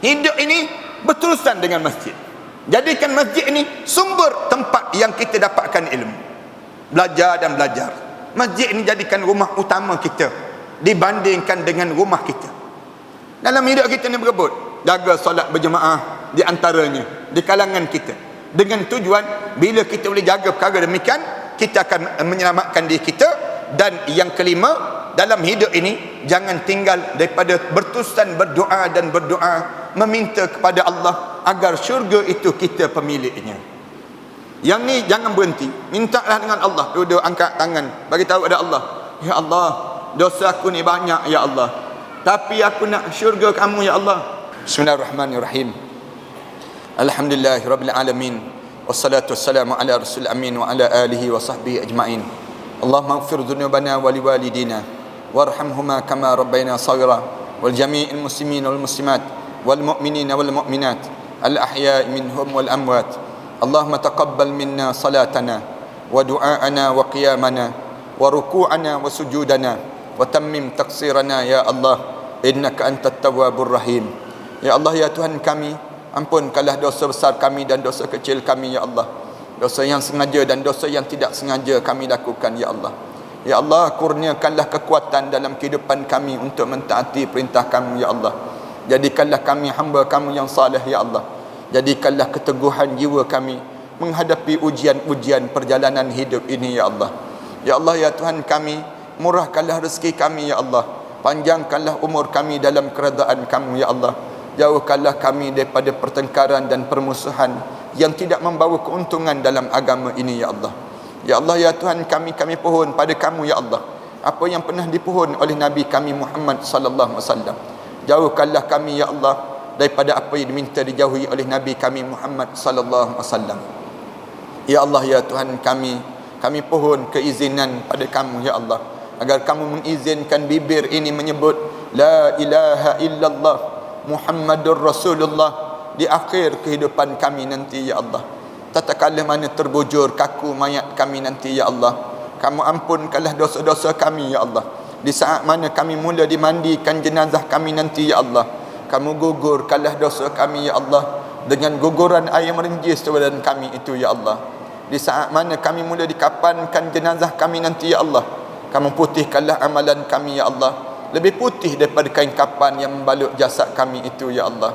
Hidup ini berterusan dengan masjid. Jadikan masjid ini sumber tempat yang kita dapatkan ilmu, belajar dan belajar. Masjid ini jadikan rumah utama kita dibandingkan dengan rumah kita. Dalam hidup kita ni berebut jaga solat berjemaah di antaranya di kalangan kita, dengan tujuan bila kita boleh jaga perkara demikian, kita akan menyelamatkan diri kita. Dan yang kelima, dalam hidup ini jangan tinggal daripada berterusan berdoa dan berdoa meminta kepada Allah agar syurga itu kita pemiliknya. Yang ni jangan berhenti, mintalah dengan Allah. Duduk angkat tangan, bagi tahu kepada Allah, ya Allah, dosa aku ni banyak ya Allah, tapi aku nak syurga kamu ya Allah. Bismillahirrahmanirrahim. Alhamdulillahirabbil alamin. Wassalatu wassalamu ala rasul amin wa ala alihi wa sahbihi ajmain. Allahumma ighfir dhunubana wa liwalidina warhamhuma kama rabbayana shaghira wal jami'il muslimin wal muslimat wal mu'minina wal mu'minat al ahya'i minhum wal amwat. Allahumma taqabbal minna salatana wa du'aana wa qiyamana wa ruku'ana wa sujudana wa tammim taqsirana ya Allah, innaka antat tawwabur rahim. Ya Allah, ya Tuhan kami, ampunkanlah dosa besar kami dan dosa kecil kami ya Allah. Dosa yang sengaja dan dosa yang tidak sengaja kami lakukan ya Allah. Ya Allah, kurniakanlah kekuatan dalam kehidupan kami untuk mentaati perintah kamu ya Allah. Jadikanlah kami hamba kamu yang saleh ya Allah. Jadikanlah keteguhan jiwa kami menghadapi ujian-ujian perjalanan hidup ini ya Allah. Ya Allah, ya Tuhan kami, murahkanlah rezeki kami ya Allah. Panjangkanlah umur kami dalam keredaan kamu ya Allah. Jauhkanlah kami daripada pertengkaran dan permusuhan yang tidak membawa keuntungan dalam agama ini ya Allah. Ya Allah, ya Tuhan kami pohon pada kamu ya Allah apa yang pernah dipohon oleh Nabi kami Muhammad sallallahu alaihi wasallam. Jauhkanlah kami ya Allah daripada apa yang diminta dijauhi oleh Nabi kami Muhammad sallallahu alaihi wasallam. Ya Allah, ya Tuhan kami pohon keizinan pada kamu ya Allah agar kamu mengizinkan bibir ini menyebut la ilaha illallah Muhammadur Rasulullah di akhir kehidupan kami nanti ya Allah. Tatkala mana terbujur kaku mayat kami nanti ya Allah, kamu ampunkanlah dosa-dosa kami ya Allah. Di saat mana kami mula dimandikan jenazah kami nanti ya Allah, kamu gugurkanlah dosa kami ya Allah dengan guguran air merenjis di badan kami itu ya Allah. Di saat mana kami mula dikapankan jenazah kami nanti ya Allah, kamu putihkanlah amalan kami ya Allah, lebih putih daripada kain kapan yang membalut jasad kami itu ya Allah.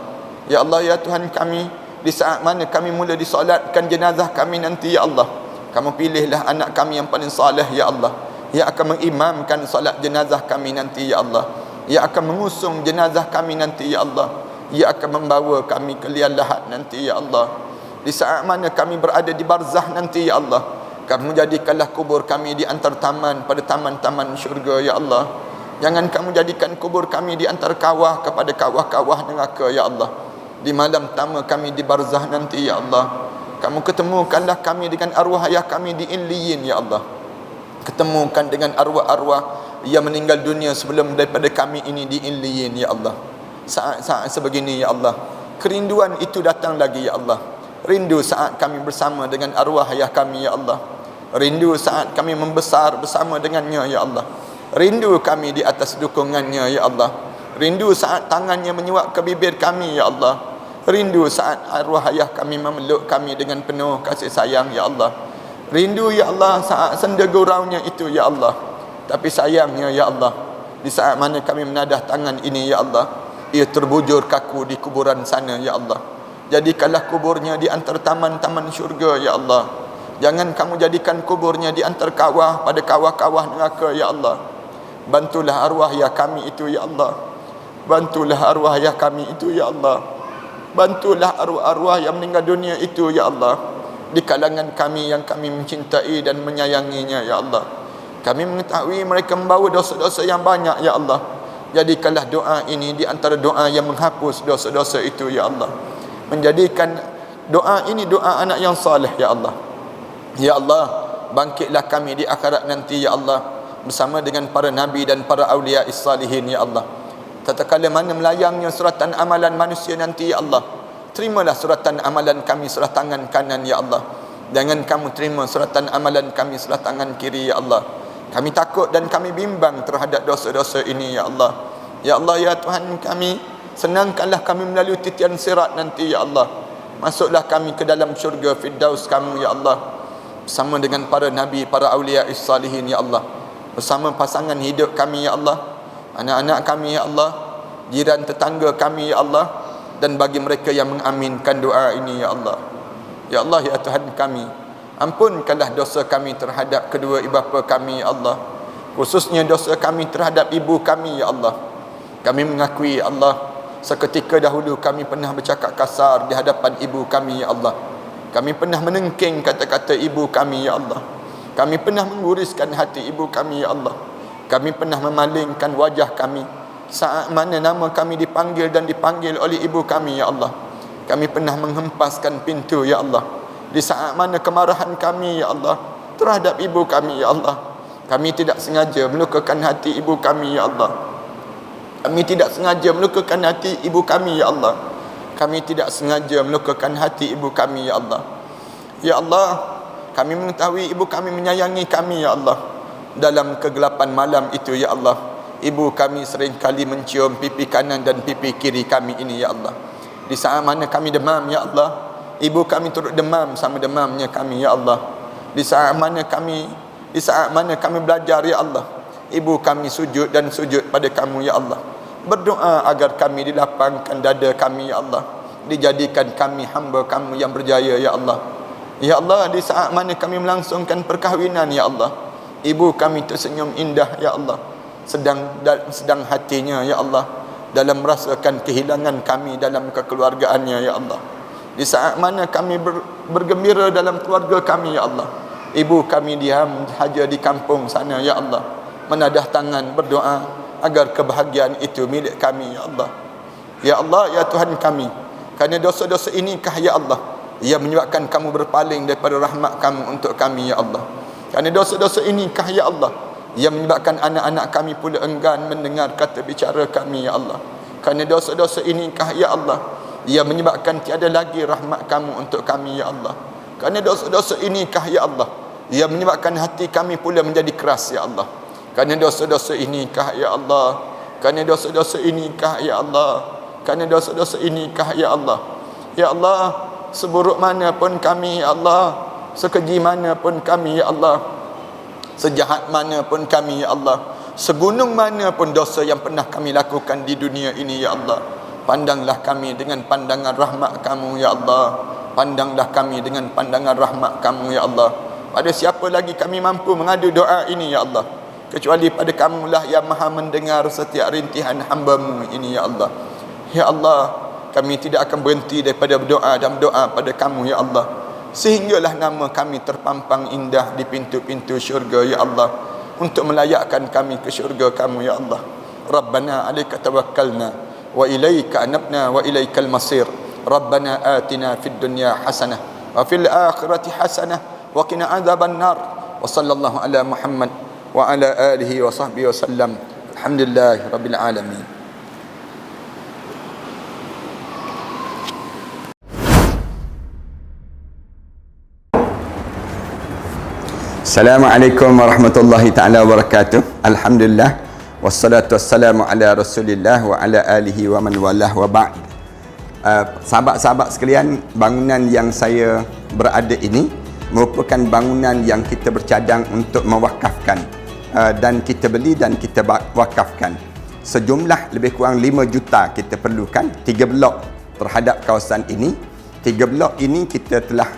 Ya Allah, ya Tuhan kami, di saat mana kami mula disolatkan jenazah kami nanti ya Allah, kamu pilihlah anak kami yang paling saleh ya Allah, yang akan mengimamkan solat jenazah kami nanti ya Allah, yang akan mengusung jenazah kami nanti ya Allah, yang akan membawa kami ke liang lahat nanti ya Allah. Di saat mana kami berada di barzah nanti ya Allah, kamu jadikanlah kubur kami di antara taman pada taman-taman syurga ya Allah. Jangan kamu jadikan kubur kami di antara kawah kepada kawah-kawah neraka ya Allah. Di malam pertama kami di barzah nanti ya Allah, kamu ketemukanlah kami dengan arwah ayah kami di Illiyin ya Allah. Ketemukan dengan arwah-arwah yang meninggal dunia sebelum daripada kami ini di Illiyin ya Allah. Saat-saat sebegini ya Allah, kerinduan itu datang lagi ya Allah. Rindu saat kami bersama dengan arwah ayah kami ya Allah. Rindu saat kami membesar bersama dengannya ya Allah. Rindu kami di atas dukungannya ya Allah. Rindu saat tangannya menyuap ke bibir kami ya Allah. Rindu saat arwah ayah kami memeluk kami dengan penuh kasih sayang ya Allah. Rindu ya Allah saat senda guraunya itu ya Allah. Tapi sayangnya ya Allah, di saat mana kami menadah tangan ini ya Allah, ia terbujur kaku di kuburan sana ya Allah. Jadikanlah kuburnya di antara taman-taman syurga ya Allah. Jangan kamu jadikan kuburnya di antara kawah pada kawah-kawah neraka ya Allah. Bantulah arwah ayah kami itu ya Allah. Bantulah arwah ayah kami itu ya Allah. Bantulah arwah-arwah yang meninggal dunia itu ya Allah, di kalangan kami yang kami mencintai dan menyayanginya ya Allah. Kami mengetahui mereka membawa dosa-dosa yang banyak ya Allah. Jadikanlah doa ini di antara doa yang menghapus dosa-dosa itu ya Allah. Menjadikan doa ini doa anak yang saleh ya Allah. Ya Allah, bangkitlah kami di akhirat nanti ya Allah bersama dengan para nabi dan para awliya salihin ya Allah. Tatkala mana melayangnya suratan amalan manusia nanti ya Allah, terimalah suratan amalan kami sebelah tangan kanan ya Allah. Jangan kamu terima suratan amalan kami sebelah tangan kiri ya Allah. Kami takut dan kami bimbang terhadap dosa-dosa ini ya Allah. Ya Allah, ya Tuhan kami, senangkanlah kami melalui titian sirat nanti ya Allah. Masuklah kami ke dalam syurga Firdaus kamu ya Allah, bersama dengan para nabi, para awliya salihin ya Allah, bersama pasangan hidup kami ya Allah, anak-anak kami ya Allah, jiran tetangga kami ya Allah, dan bagi mereka yang mengaminkan doa ini ya Allah. Ya Allah, ya Tuhan kami, ampunkanlah dosa kami terhadap kedua ibu bapa kami ya Allah, khususnya dosa kami terhadap ibu kami ya Allah. Kami mengakui ya Allah, seketika dahulu kami pernah bercakap kasar di hadapan ibu kami ya Allah. Kami pernah menengking kata-kata ibu kami ya Allah. Kami pernah mengguriskan hati ibu kami ya Allah. Kami pernah memalingkan wajah kami saat mana nama kami dipanggil dan dipanggil oleh ibu kami ya Allah. Kami pernah menghempaskan pintu ya Allah di saat mana kemarahan kami ya Allah terhadap ibu kami ya Allah. Kami tidak sengaja melukakan hati ibu kami, ya Allah. Kami tidak sengaja melukakan hati ibu kami, ya Allah. Kami tidak sengaja melukakan hati ibu kami, ya Allah. Ya Allah, kami mengetahui ibu kami menyayangi kami, ya Allah. Dalam kegelapan malam itu, ya Allah, ibu kami seringkali mencium pipi kanan dan pipi kiri kami ini, ya Allah. Di saat mana kami demam, ya Allah, ibu kami turut demam sama demamnya kami, ya Allah. Di saat mana kami belajar, ya Allah, ibu kami sujud dan sujud pada kamu, ya Allah. Berdoa agar kami dilapangkan dada kami, ya Allah. Dijadikan kami hamba kamu yang berjaya, ya Allah. Ya Allah, di saat mana kami melangsungkan perkahwinan, ya Allah, ibu kami tersenyum indah, ya Allah. Sedang hatinya, ya Allah, dalam merasakan kehilangan kami dalam kekeluargaannya, ya Allah. Di saat mana kami bergembira dalam keluarga kami, ya Allah, ibu kami diam saja di kampung sana, ya Allah, menadah tangan berdoa agar kebahagiaan itu milik kami, ya Allah. Ya Allah, ya Tuhan kami, kerana dosa-dosa inikah, ya Allah, ia menyebabkan kamu berpaling daripada rahmat kamu untuk kami, ya Allah. Kerana dosa-dosa inikah, ya Allah, ia menyebabkan anak-anak kami pula enggan mendengar kata bicara kami, ya Allah. Kerana dosa-dosa inikah, ya Allah, ia menyebabkan tiada lagi rahmat kamu untuk kami, ya Allah. Kerana dosa-dosa inikah, ya Allah, ia menyebabkan hati kami pula menjadi keras, ya Allah. Kerana dosa-dosa inikah, ya Allah, kerana dosa-dosa inikah, ya Allah, kerana dosa-dosa inikah, ya Allah. Ya Allah, seburuk mana pun kami, ya Allah, sekeji mana pun kami, ya Allah, sejahat mana pun kami, ya Allah, segunung mana pun dosa yang pernah kami lakukan di dunia ini, ya Allah, pandanglah kami dengan pandangan rahmat kamu, ya Allah. Pandanglah kami dengan pandangan rahmat kamu, ya Allah. Pada siapa lagi kami mampu mengadu doa ini, ya Allah, kecuali pada kamulah yang maha mendengar setiap rintihan hamba-Mu ini, ya Allah. Ya Allah, kami tidak akan berhenti daripada berdoa dan berdoa pada kamu, ya Allah, sehinggalah nama kami terpampang indah di pintu-pintu syurga, ya Allah, untuk melayakkan kami ke syurga kamu, ya Allah. Rabbana alaika tawakkalna wa ilaika anabna wa ilaikal masir. Rabbana atina fid dunya hasanah wa fil akhirati hasanah wa qina adzaban nar. Wa sallallahu ala Muhammad wa ala alihi wa sahbihi wasallam. Alhamdulillahi rabbil alamin. Assalamualaikum warahmatullahi taala wabarakatuh. Alhamdulillah wassalatu wassalamu ala Rasulillah wa ala alihi wa man walah wa ba'd. Sahabat-sahabat sekalian, bangunan yang saya berada ini merupakan bangunan yang kita bercadang untuk mewakafkan, dan kita beli dan kita wakafkan. Sejumlah lebih kurang 5 juta kita perlukan 3 blok terhadap kawasan ini. 3 blok ini kita telah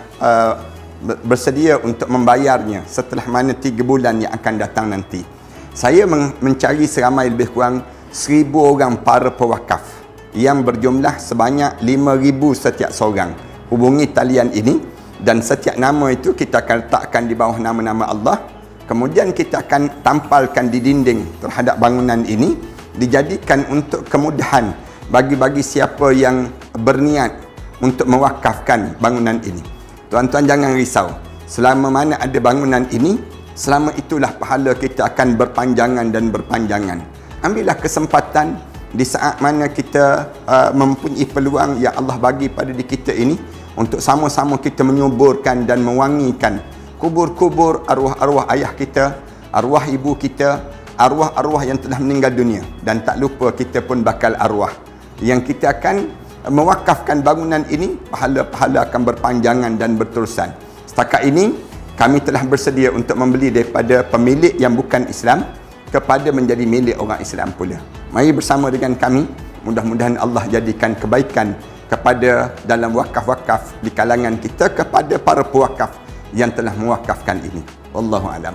bersedia untuk membayarnya setelah mana 3 bulan yang akan datang nanti. Saya mencari seramai lebih kurang 1000 orang para pewakaf yang berjumlah sebanyak 5,000 setiap seorang. Hubungi talian ini dan setiap nama itu kita akan letakkan di bawah nama-nama Allah. Kemudian kita akan tampalkan di dinding terhadap bangunan ini, dijadikan untuk kemudahan bagi siapa yang berniat untuk mewakafkan bangunan ini. Tuan-tuan jangan risau, selama mana ada bangunan ini, selama itulah pahala kita akan berpanjangan dan berpanjangan. Ambillah kesempatan di saat mana kita mempunyai peluang yang Allah bagi pada diri kita ini, untuk sama-sama kita menyuburkan dan mewangikan kubur-kubur arwah-arwah ayah kita, arwah ibu kita, arwah-arwah yang telah meninggal dunia. Dan tak lupa kita pun bakal arwah yang kita akan mewakafkan bangunan ini, pahala-pahala akan berpanjangan dan berterusan. Setakat ini kami telah bersedia untuk membeli daripada pemilik yang bukan Islam kepada menjadi milik orang Islam pula. Mari bersama dengan kami, mudah-mudahan Allah jadikan kebaikan kepada dalam wakaf-wakaf di kalangan kita, kepada para pewakaf yang telah mewakafkan ini. Wallahu a'lam.